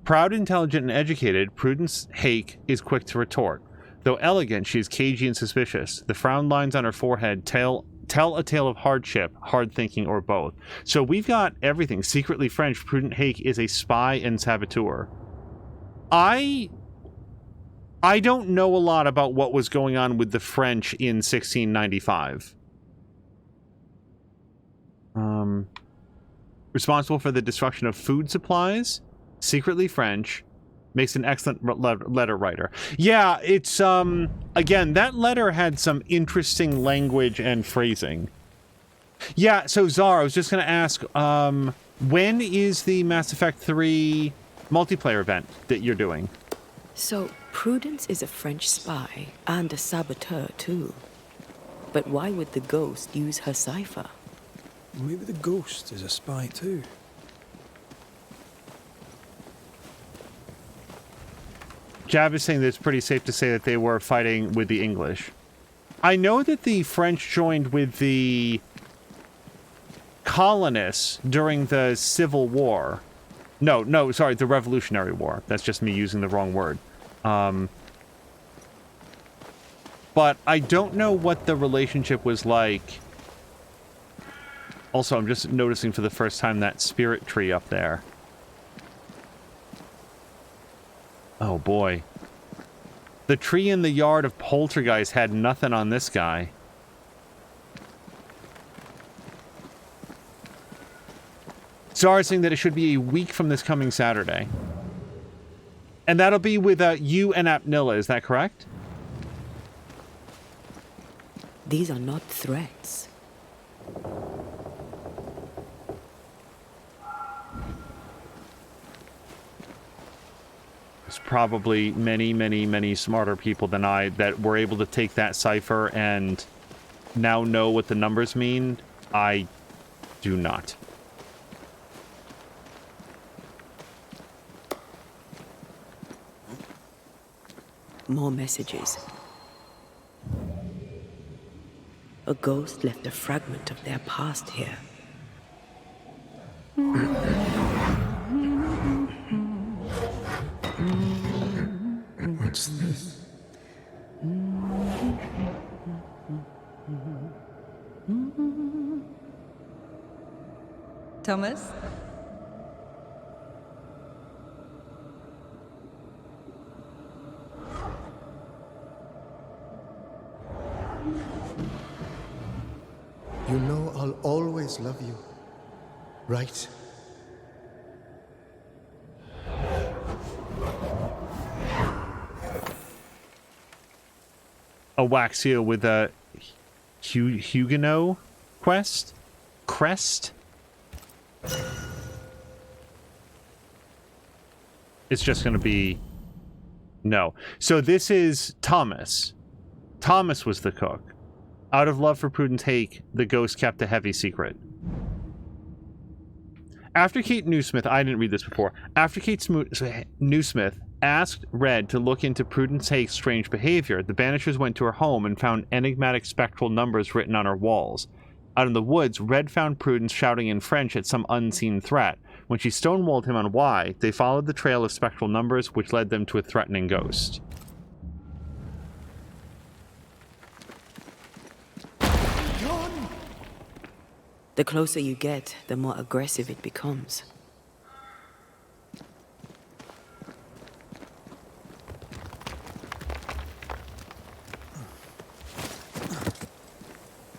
Proud, intelligent, and educated, Prudence Hake is quick to retort. Though elegant, she is cagey and suspicious. The frown lines on her forehead tell a tale of hardship, hard thinking, or both. So we've got everything. Secretly French, Prudent Hake is a spy and saboteur. I don't know a lot about what was going on with the French in 1695. responsible for the destruction of food supplies, secretly French, makes an excellent letter writer. Yeah, it's, again, that letter had some interesting language and phrasing. Yeah, so Zara, I was just going to ask, when is the Mass Effect 3 multiplayer event that you're doing? So, Prudence is a French spy and a saboteur, too. But why would the ghost use her cipher? Maybe the ghost is a spy too. Jab is saying that it's pretty safe to say that they were fighting with the English. I know that the French joined with the colonists during the Civil War. No, sorry, the Revolutionary War. That's just me using the wrong word. But I don't know what the relationship was like. Also, I'm just noticing for the first time that spirit tree up there. Oh boy. The tree in the yard of Poltergeist had nothing on this guy. Zara saying that it should be a week from this coming Saturday. And that'll be with you and Apnilla, is that correct? These are not threats. There's probably many smarter people than I that were able to take that cipher and now know what the numbers mean. I do not. More messages. A ghost left a fragment of their past here. What's this? Thomas? You know I'll always love you, right? A wax seal with a Huguenot crest? It's just going to be... No. So this is Thomas. Thomas was the cook. Out of love for Prudence Hake, the ghost kept a heavy secret. After Kate Newsmith, I didn't read this before. After Kate Newsmith asked Red to look into Prudence Hake's strange behavior, the Banishers went to her home and found enigmatic spectral numbers written on her walls. Out in the woods, Red found Prudence shouting in French at some unseen threat. When she stonewalled him on why, they followed the trail of spectral numbers, which led them to a threatening ghost. The closer you get, the more aggressive it becomes.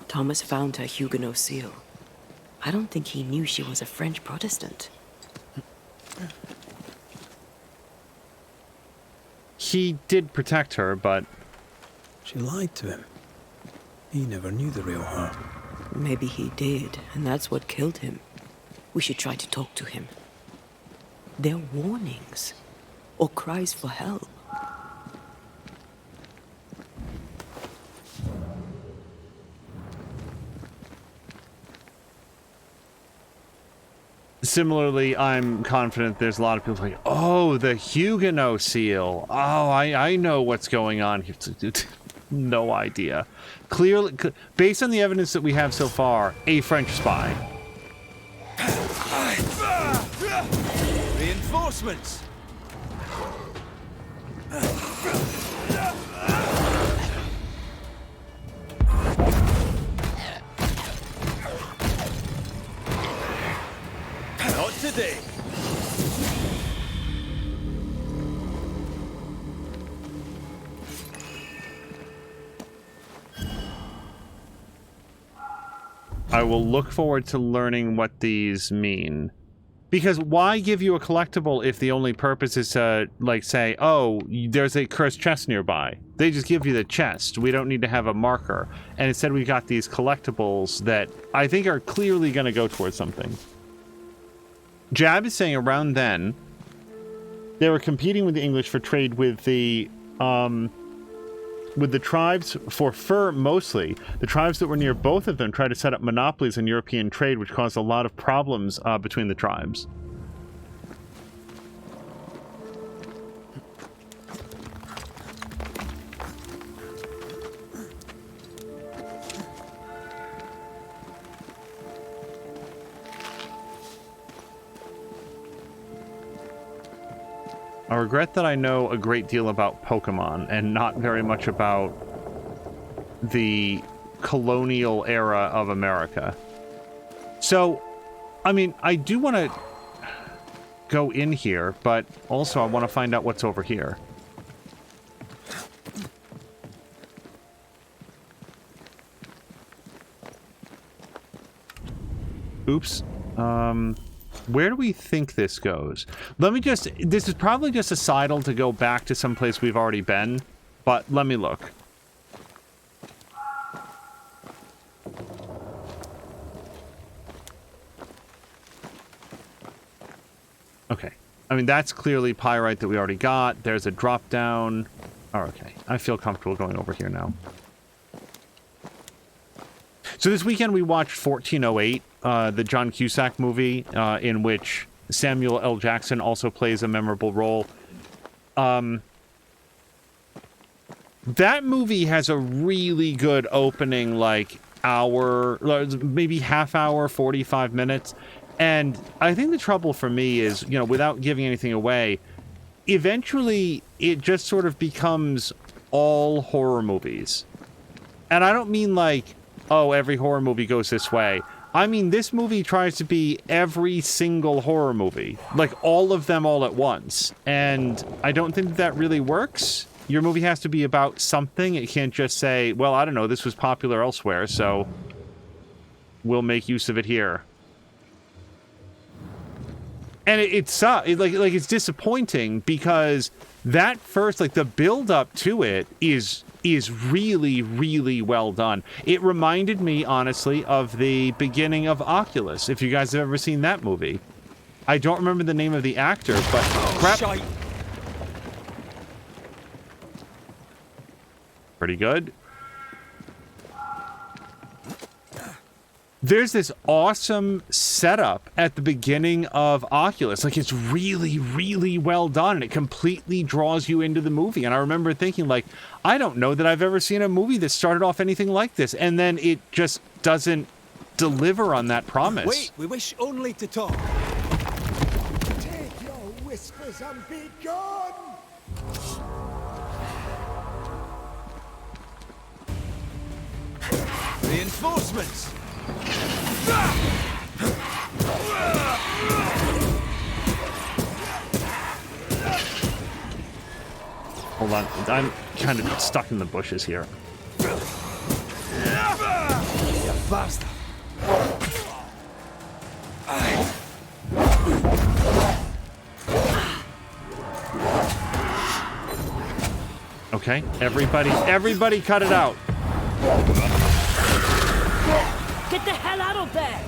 Thomas found her Huguenot seal. I don't think he knew she was a French Protestant. He did protect her, but... She lied to him. He never knew the real her. Maybe he did, and that's what killed him. We should try to talk to him. They're warnings, or cries for help. Similarly, I'm confident there's a lot of people like, oh, the Huguenot seal. Oh, I know what's going on here. No idea. Clearly, based on the evidence that we have so far, a French spy. Reinforcements! Not today. I will look forward to learning what these mean. Because why give you a collectible if the only purpose is to, like, say, oh, there's a cursed chest nearby? They just give you the chest. We don't need to have a marker. And instead we got these collectibles that I think are clearly going to go towards something. Jab is saying around then, they were competing with the English for trade with the tribes for fur mostly. The tribes that were near both of them tried to set up monopolies on European trade, which caused a lot of problems between the tribes. I regret that I know a great deal about Pokemon and not very much about the colonial era of America. So, I mean, I do want to go in here, but also I want to find out what's over here. Oops. Where do we think this goes? Let me just... This is probably just a sidle to go back to some place we've already been, but let me look. Okay. I mean, that's clearly pyrite that we already got. There's a drop down. Oh, okay. I feel comfortable going over here now. So this weekend we watched 1408, the John Cusack movie, in which Samuel L. Jackson also plays a memorable role. That movie has a really good opening, like, hour, maybe half hour, 45 minutes. And I think the trouble for me is, you know, without giving anything away, eventually it just sort of becomes all horror movies. And I don't mean like, oh, every horror movie goes this way. I mean, this movie tries to be every single horror movie. Like, all of them all at once. And I don't think that really works. Your movie has to be about something. It can't just say, well, I don't know, this was popular elsewhere, so we'll make use of it here. And it's it's disappointing because that first, like, the build-up to it is really, really well done. It reminded me, honestly, of the beginning of Oculus, if you guys have ever seen that movie. I don't remember the name of the actor, but... crap. Shite. Pretty good. There's this awesome setup at the beginning of Oculus. Like, it's really, really well done, and it completely draws you into the movie. And I remember thinking, like, I don't know that I've ever seen a movie that started off anything like this. And then it just doesn't deliver on that promise. Wait, we wish only to talk. Take your whispers and be gone! Reinforcements! Hold on, I'm kind of stuck in the bushes here. You bastard! Okay, everybody cut it out. Get the hell out of there!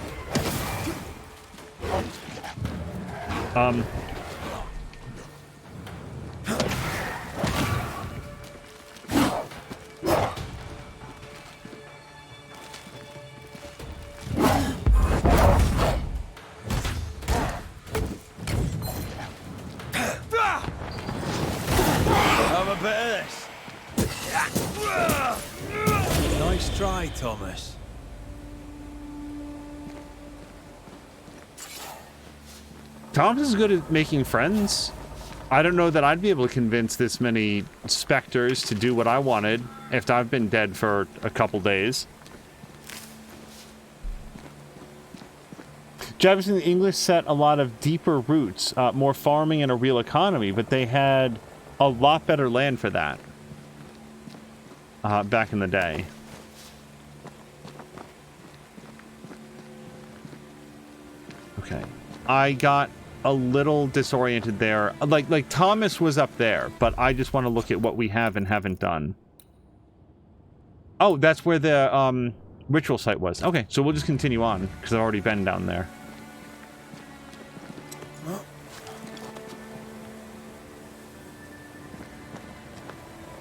Have a bit of this. Nice try, Thomas. Thomas is good at making friends. I don't know that I'd be able to convince this many specters to do what I wanted if I've been dead for a couple days. Jefferson, the English set a lot of deeper roots, more farming and a real economy, but they had a lot better land for that back in the day. I got a little disoriented there. Like Thomas was up there, but I just want to look at what we have and haven't done. Oh, that's where the ritual site was. Okay, so we'll just continue on because I've already been down there.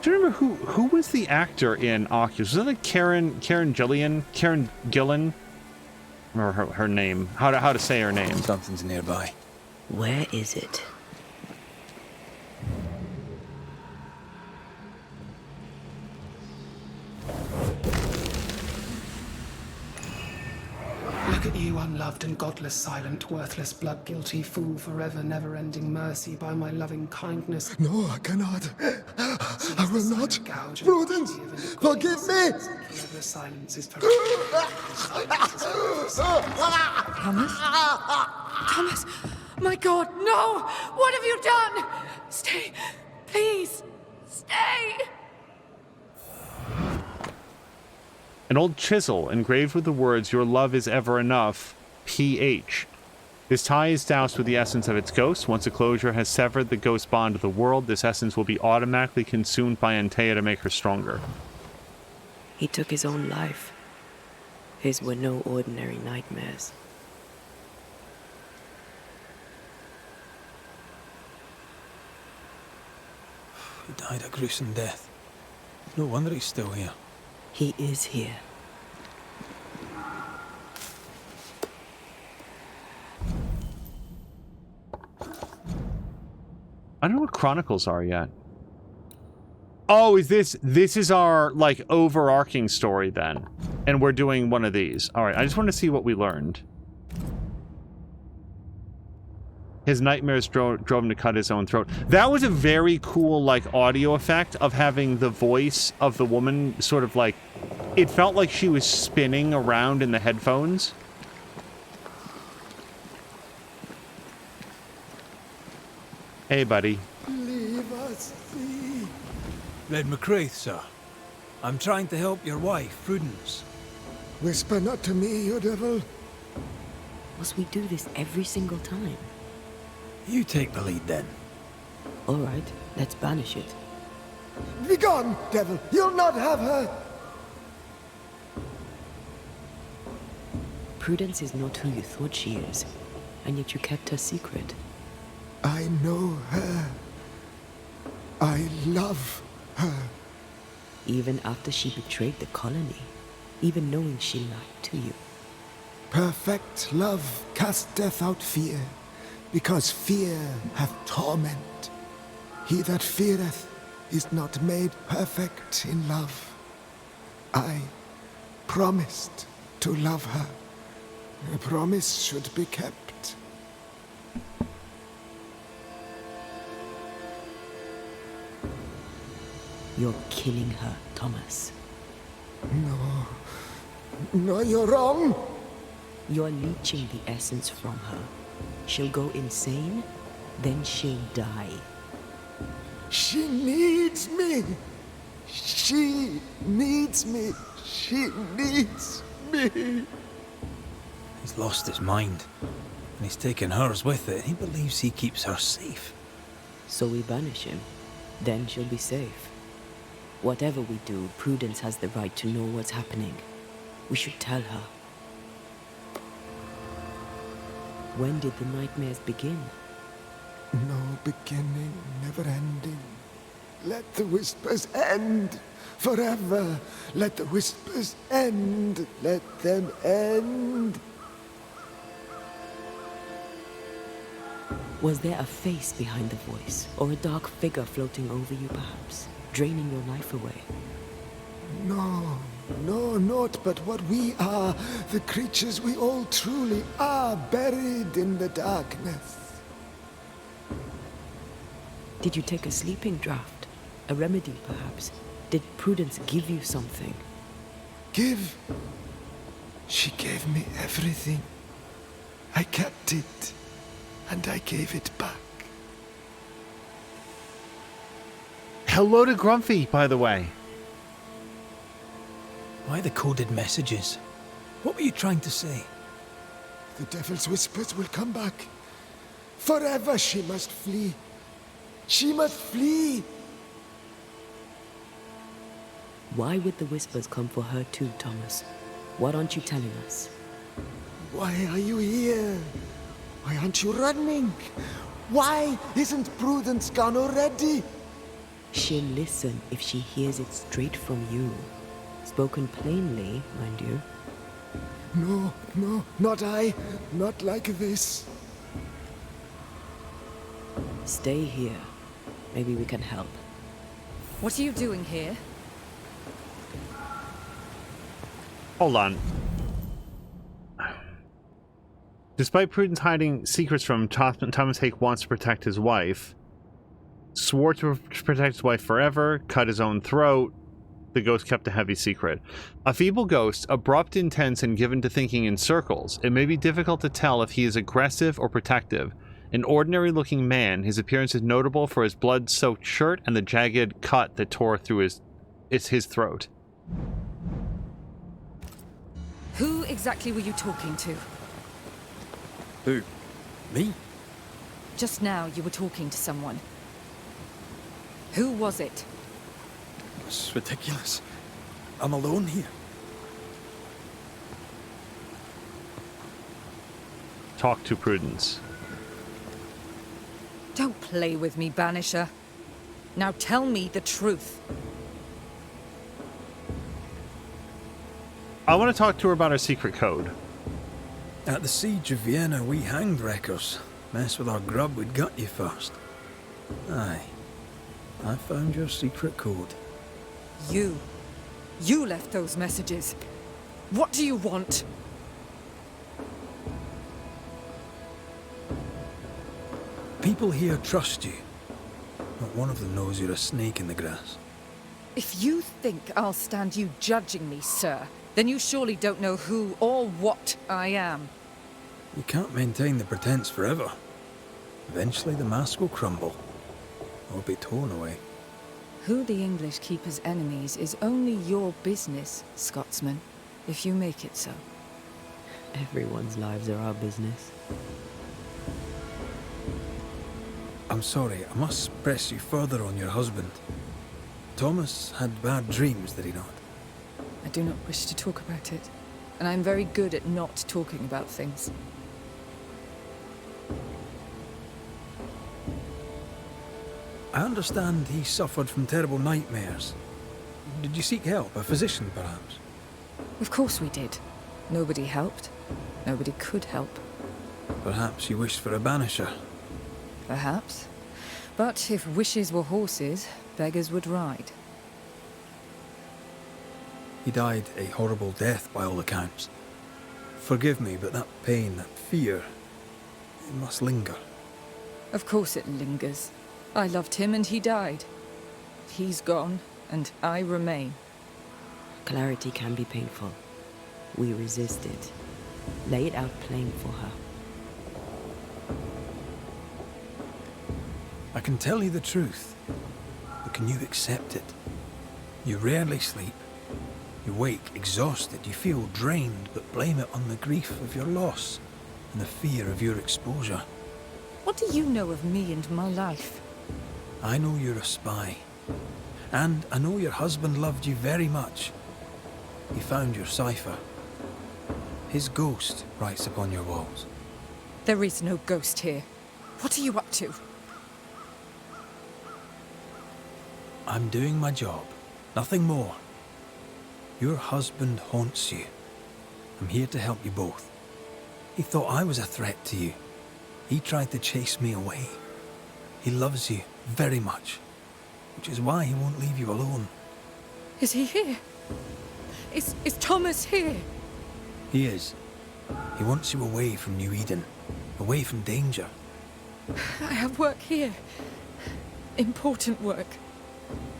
Do you remember who was the actor in Oculus? Was it like Karen Gillan? Or her name? How to say her name? Something's nearby. Where is it? Look at you, unloved and godless, silent, worthless, blood-guilty fool, forever, never-ending mercy by my loving kindness. No, I cannot. I will not. Prudence, forgive me. The silence is Thomas? Thomas! My God, no! What have you done? Stay. Please. Stay. An old chisel engraved with the words, "Your love is ever enough, PH." This tie is doused with the essence of its ghost. Once a closure has severed the ghost bond of the world, this essence will be automatically consumed by Antea to make her stronger. He took his own life. His were no ordinary nightmares. He died a gruesome death. No wonder he's still here. He is here. I don't know what Chronicles are yet. Oh, this is our, like, overarching story then. And we're doing one of these. Alright, I just want to see what we learned. His nightmares drove him to cut his own throat. That was a very cool, like, audio effect of having the voice of the woman sort of like... It felt like she was spinning around in the headphones. Hey, buddy. Leave us be. Led McCraith, sir. I'm trying to help your wife, Prudence. Whisper not to me, you devil. Must we do this every single time? You take the lead then. All right, let's banish it. Begone, devil. You'll not have her. Prudence is not who you thought she is, and yet you kept her secret. I know her. I love her. Even after she betrayed the colony, even knowing she lied to you. Perfect love casteth out fear, because fear hath torment. He that feareth is not made perfect in love. I promised to love her. A promise should be kept. You're killing her, Thomas. No, you're wrong. You're leeching the essence from her. She'll go insane, then she'll die. She needs me. She needs me. She needs me. He's lost his mind. And he's taken hers with it. He believes he keeps her safe. So we banish him. Then she'll be safe. Whatever we do, Prudence has the right to know what's happening. We should tell her. When did the nightmares begin? No beginning, never ending. Let the whispers end forever. Let the whispers end. Let them end. Was there a face behind the voice, or a dark figure floating over you perhaps, draining your life away? No, not but what we are, the creatures we all truly are, buried in the darkness. Did you take a sleeping draught? A remedy, perhaps? Did Prudence give you something? Give? She gave me everything. I kept it, and I gave it back. Hello to Grumpy, by the way. Why the coded messages? What were you trying to say? The devil's whispers will come back. Forever she must flee. She must flee. Why would the whispers come for her too, Thomas? What aren't you telling us? Why are you here? Why aren't you running? Why isn't Prudence gone already? She'll listen if she hears it straight from you. Spoken plainly, mind you. No, no, not I. Not like this. Stay here. Maybe we can help. What are you doing here? Hold on. Despite Prudence hiding secrets from Thomas Hake wants to protect his wife. Swore to protect his wife forever, cut his own throat. The ghost kept a heavy secret. A feeble ghost, abrupt, intense, and given to thinking in circles. It may be difficult to tell if he is aggressive or protective. An ordinary-looking man, his appearance is notable for his blood-soaked shirt and the jagged cut that tore through his throat. Who exactly were you talking to? Who? Me? Just now you were talking to someone. Who was it? It's ridiculous. I'm alone here. Talk to Prudence. Don't play with me, Banisher. Now tell me the truth. I want to talk to her about our secret code. At the siege of Vienna, we hanged wreckers. Mess with our grub, we'd gut you first. Aye. I found your secret code. You left those messages. What do you want? People here trust you. Not one of them knows you're a snake in the grass. If you think I'll stand you judging me, sir, then you surely don't know who or what I am. You can't maintain the pretense forever. Eventually the mask will crumble. Or be torn away. Who the English keep as enemies is only your business, Scotsman, if you make it so. Everyone's lives are our business. I'm sorry, I must press you further on your husband. Thomas had bad dreams, did he not? I do not wish to talk about it, and I'm very good at not talking about things. I understand he suffered from terrible nightmares. Did you seek help? A physician, perhaps? Of course we did. Nobody helped. Nobody could help. Perhaps you wished for a banisher. Perhaps. But if wishes were horses, beggars would ride. He died a horrible death by all accounts. Forgive me, but that pain, that fear, it must linger. Of course it lingers. I loved him and he died. He's gone, and I remain. Clarity can be painful. We resist it. Lay it out plain for her. I can tell you the truth, but can you accept it? You rarely sleep. You wake exhausted, you feel drained, but blame it on the grief of your loss and the fear of your exposure. What do you know of me and my life? I know you're a spy. And I know your husband loved you very much. He found your cipher. His ghost writes upon your walls. There is no ghost here. What are you up to? I'm doing my job. Nothing more. Your husband haunts you. I'm here to help you both. He thought I was a threat to you. He tried to chase me away. He loves you very much, which is why he won't leave you alone. Is he here? Is Thomas here? He is. He wants you away from New Eden, away from danger. I have work here. Important work.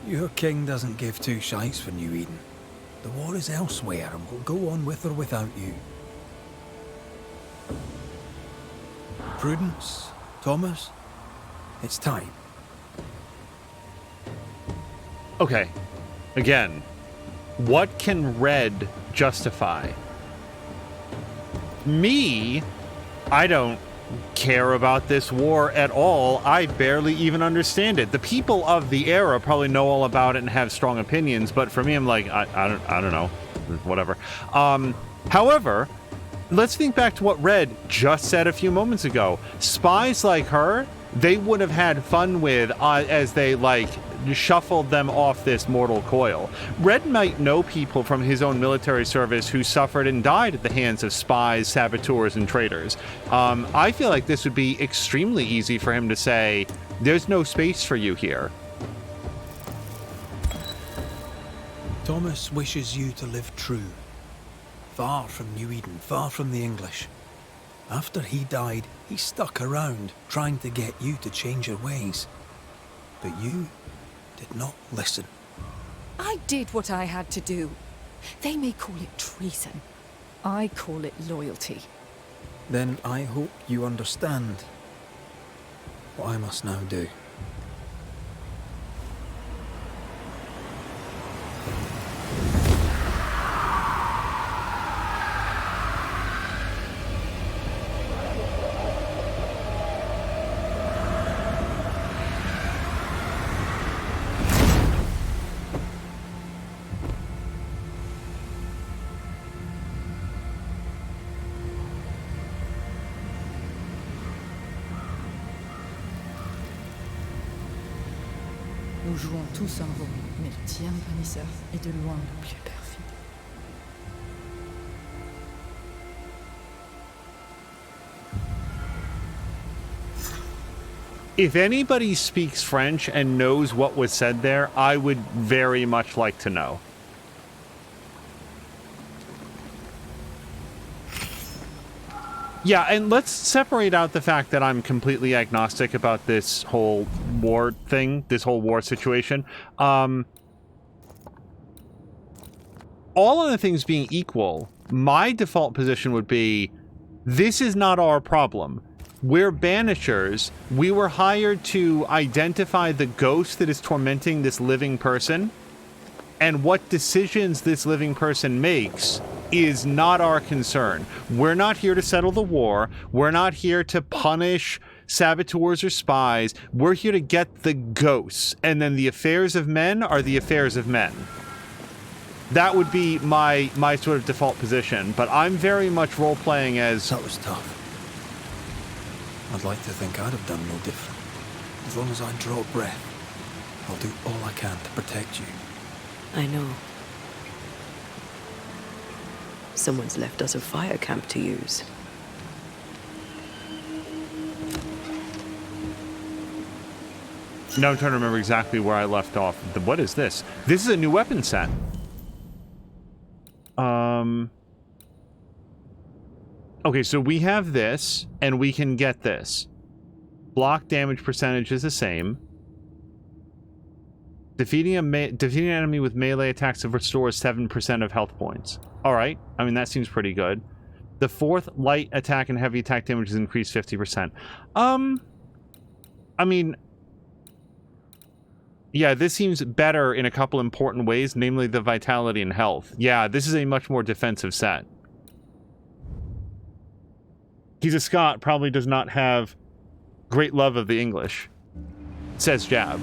Your king doesn't give two shites for New Eden. The war is elsewhere and will go on with or without you. Prudence, Thomas, it's time. Okay. Again, what can red justify? Me, I don't care about this war at all. I barely even understand it. The people of the era probably know all about it and have strong opinions, but for me, I'm like, I don't know, whatever. However, let's think back to what Red just said a few moments ago. Spies like her, they would have had fun with as they, like, shuffled them off this mortal coil. Red might know people from his own military service who suffered and died at the hands of spies, saboteurs, and traitors. I feel like this would be extremely easy for him to say, there's no space for you here. Thomas wishes you to live true. Far from New Eden, far from the English. After he died, he stuck around, trying to get you to change your ways. But you did not listen. I did what I had to do. They may call it treason. I call it loyalty. Then I hope you understand what I must now do. Nous jouons tous un rôle, mais le tien, Banishers, est de loin le plus perfide. If anybody speaks French and knows what was said there, I would very much like to know. Yeah, and let's separate out the fact that I'm completely agnostic about this whole war thing, this whole war situation. All other things being equal, my default position would be, this is not our problem. We're Banishers. We were hired to identify the ghost that is tormenting this living person, and what decisions this living person makes is not our concern. We're not here to settle the war. We're not here to punish saboteurs or spies. We're here to get the ghosts, and then the affairs of men are the affairs of men. That would be my sort of default position, but I'm very much role-playing as... That was tough. I'd like to think I'd have done no different. As long as I draw breath, I'll do all I can to protect you. I know. Someone's left us a fire camp to use. Now I'm trying to remember exactly where I left off. What is this? This is a new weapon set. Okay, so we have this, and we can get this. Block damage percentage is the same. Defeating an enemy with melee attacks restores 7% of health points. Alright, I mean, that seems pretty good. The fourth light attack and heavy attack damage is increased 50%. I mean... yeah, this seems better in a couple important ways, namely the vitality and health. Yeah, this is a much more defensive set. He's a Scot, probably does not have great love of the English, says Jab.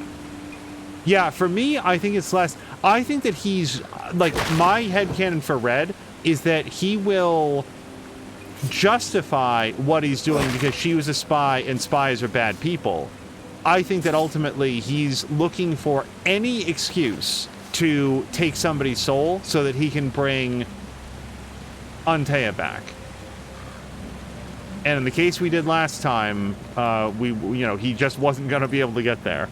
Yeah, for me, I think it's less... I think that he's... like, my headcanon for Red is that he will justify what he's doing because she was a spy and spies are bad people. I think that ultimately he's looking for any excuse to take somebody's soul so that he can bring Antea back. And in the case we did last time, he just wasn't going to be able to get there.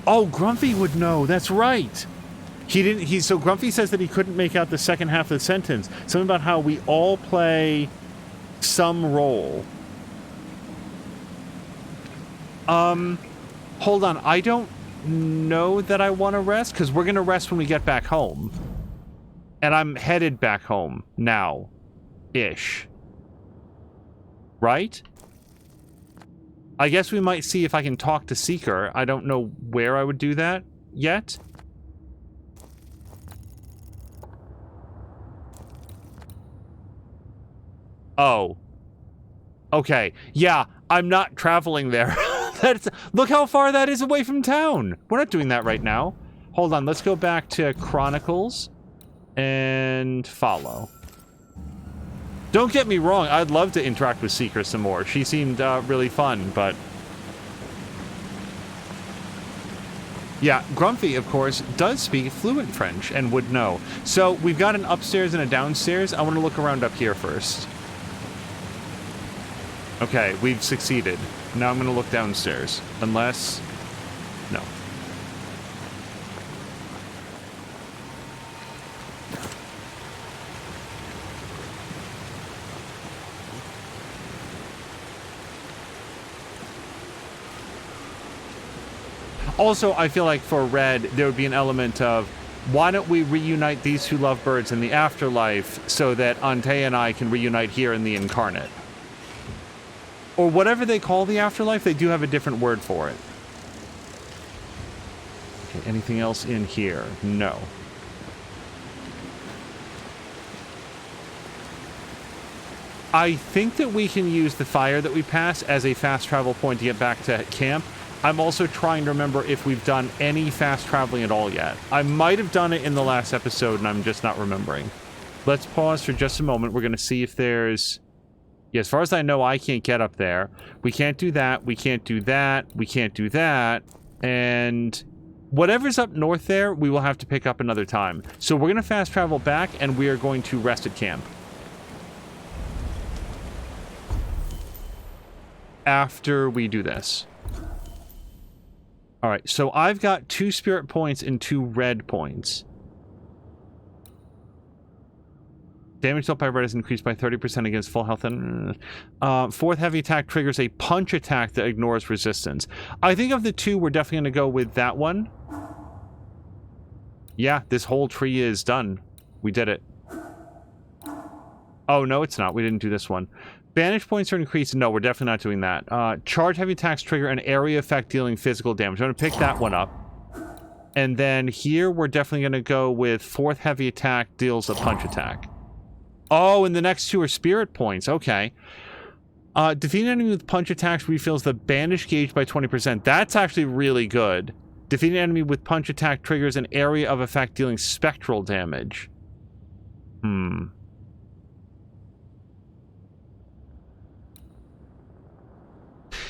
Oh, Grumpy would know. That's right. So Grumpy says that he couldn't make out the second half of the sentence. Something about how we all play some role. Hold on. I don't know that I want to rest, because we're going to rest when we get back home. And I'm headed back home now. Ish. Right? I guess we might see if I can talk to Seeker. I don't know where I would do that yet. Oh. Okay. Yeah, I'm not traveling there. Look how far that is away from town. We're not doing that right now. Hold on, let's go back to Chronicles and follow. Don't get me wrong, I'd love to interact with Seeker some more. She seemed really fun, but... Yeah, Grumpy, of course, does speak fluent French and would know. So we've got an upstairs and a downstairs. I want to look around up here first. Okay, we've succeeded. Now I'm going to look downstairs. Unless... No. Also, I feel like for Red, there would be an element of, why don't we reunite these two lovebirds in the afterlife so that Ante and I can reunite here in the incarnate? Or whatever they call the afterlife, they do have a different word for it. Okay, anything else in here? No. I think that we can use the fire that we pass as a fast travel point to get back to camp. I'm also trying to remember if we've done any fast traveling at all yet. I might have done it in the last episode, and I'm just not remembering. Let's pause for just a moment. We're going to see if there's... Yeah, as far as I know, I can't get up there. We can't do that. We can't do that. We can't do that. And whatever's up north there, we will have to pick up another time. So we're going to fast travel back, and we are going to rest at camp. After we do this. Alright, so I've got 2 spirit points and 2 red points. Damage dealt by red is increased by 30% against full health. And 4th heavy attack triggers a punch attack that ignores resistance. I think of the 2, we're definitely going to go with that one. Yeah, this whole tree is done. We did it. Oh, no, it's not. We didn't do this one. Banish points are increased. No, we're definitely not doing that. Charge heavy attacks trigger an area effect dealing physical damage. I'm going to pick that one up. And then here, we're definitely going to go with 4th heavy attack deals a punch attack. Oh, and the next 2 are spirit points. Okay. Defeat an enemy with punch attacks refills the banish gauge by 20%. That's actually really good. Defeat an enemy with punch attack triggers an area of effect dealing spectral damage.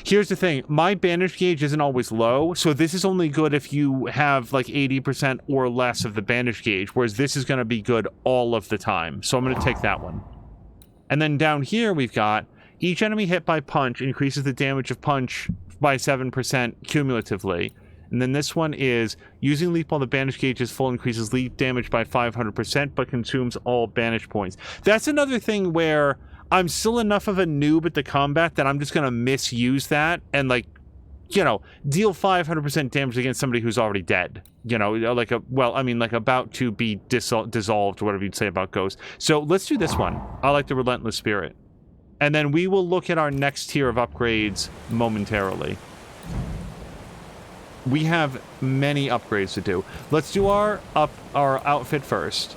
Here's the thing, my banish gauge isn't always low, so this is only good if you have like 80% or less of the banish gauge, whereas this is going to be good all of the time. So I'm going to take that one. And then down here we've got, each enemy hit by punch increases the damage of punch by 7% cumulatively. And then this one is, using leap while the banish gauge is full increases leap damage by 500%, but consumes all banish points. That's another thing where I'm still enough of a noob at the combat that I'm just going to misuse that and, like, you know, deal 500% damage against somebody who's already dead. You know, like like about to be dissolved, whatever you'd say about Ghost. So let's do this one. I like the Relentless Spirit. And then we will look at our next tier of upgrades momentarily. We have many upgrades to do. Let's do our outfit first.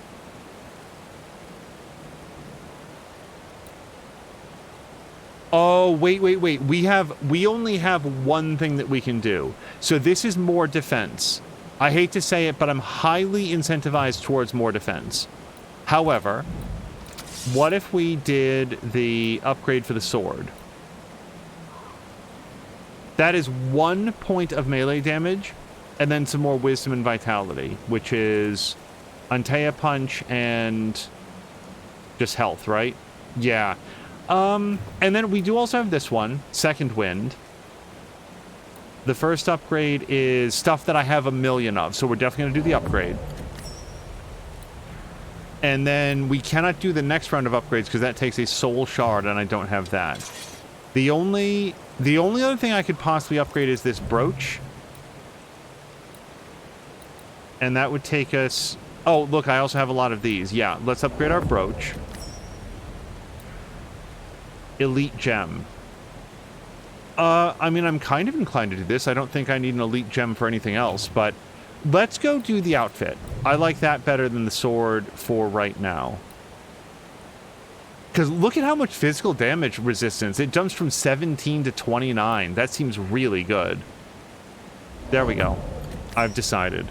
Oh, wait. We only have one thing that we can do. So this is more defense. I hate to say it, but I'm highly incentivized towards more defense. However, what if we did the upgrade for the sword? That is 1 point of melee damage, and then some more wisdom and vitality, which is Antea Punch and just health, right? Yeah. And then we do also have this one, Second Wind. The first upgrade is stuff that I have a million of, so we're definitely going to do the upgrade. And then we cannot do the next round of upgrades because that takes a soul shard, and I don't have that. The only other thing I could possibly upgrade is this brooch. And that would take us... Oh, look, I also have a lot of these. Yeah, let's upgrade our brooch. Elite gem. I mean, I'm kind of inclined to do this. I don't think I need an elite gem for anything else, but let's go do the outfit. I like that better than the sword for right now. Because look at how much physical damage resistance. It jumps from 17 to 29. That seems really good. There we go. I've decided.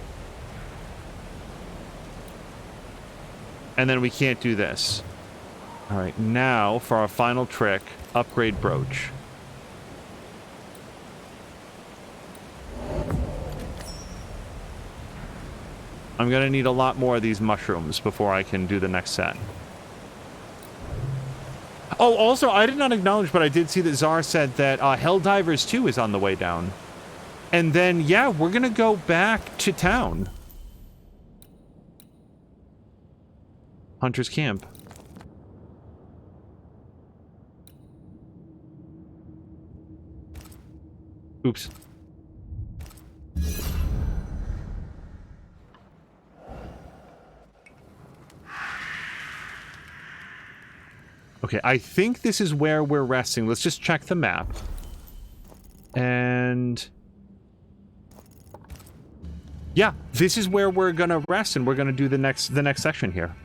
And then we can't do this. All right, now for our final trick, upgrade brooch. I'm gonna need a lot more of these mushrooms before I can do the next set. Oh, also, I did not acknowledge, but I did see that Czar said that Helldivers 2 is on the way down. And then, yeah, we're gonna go back to town. Hunter's Camp. Oops. Okay, I think this is where we're resting. Let's just check the map. And... yeah, this is where we're gonna rest, and we're gonna do the next section here.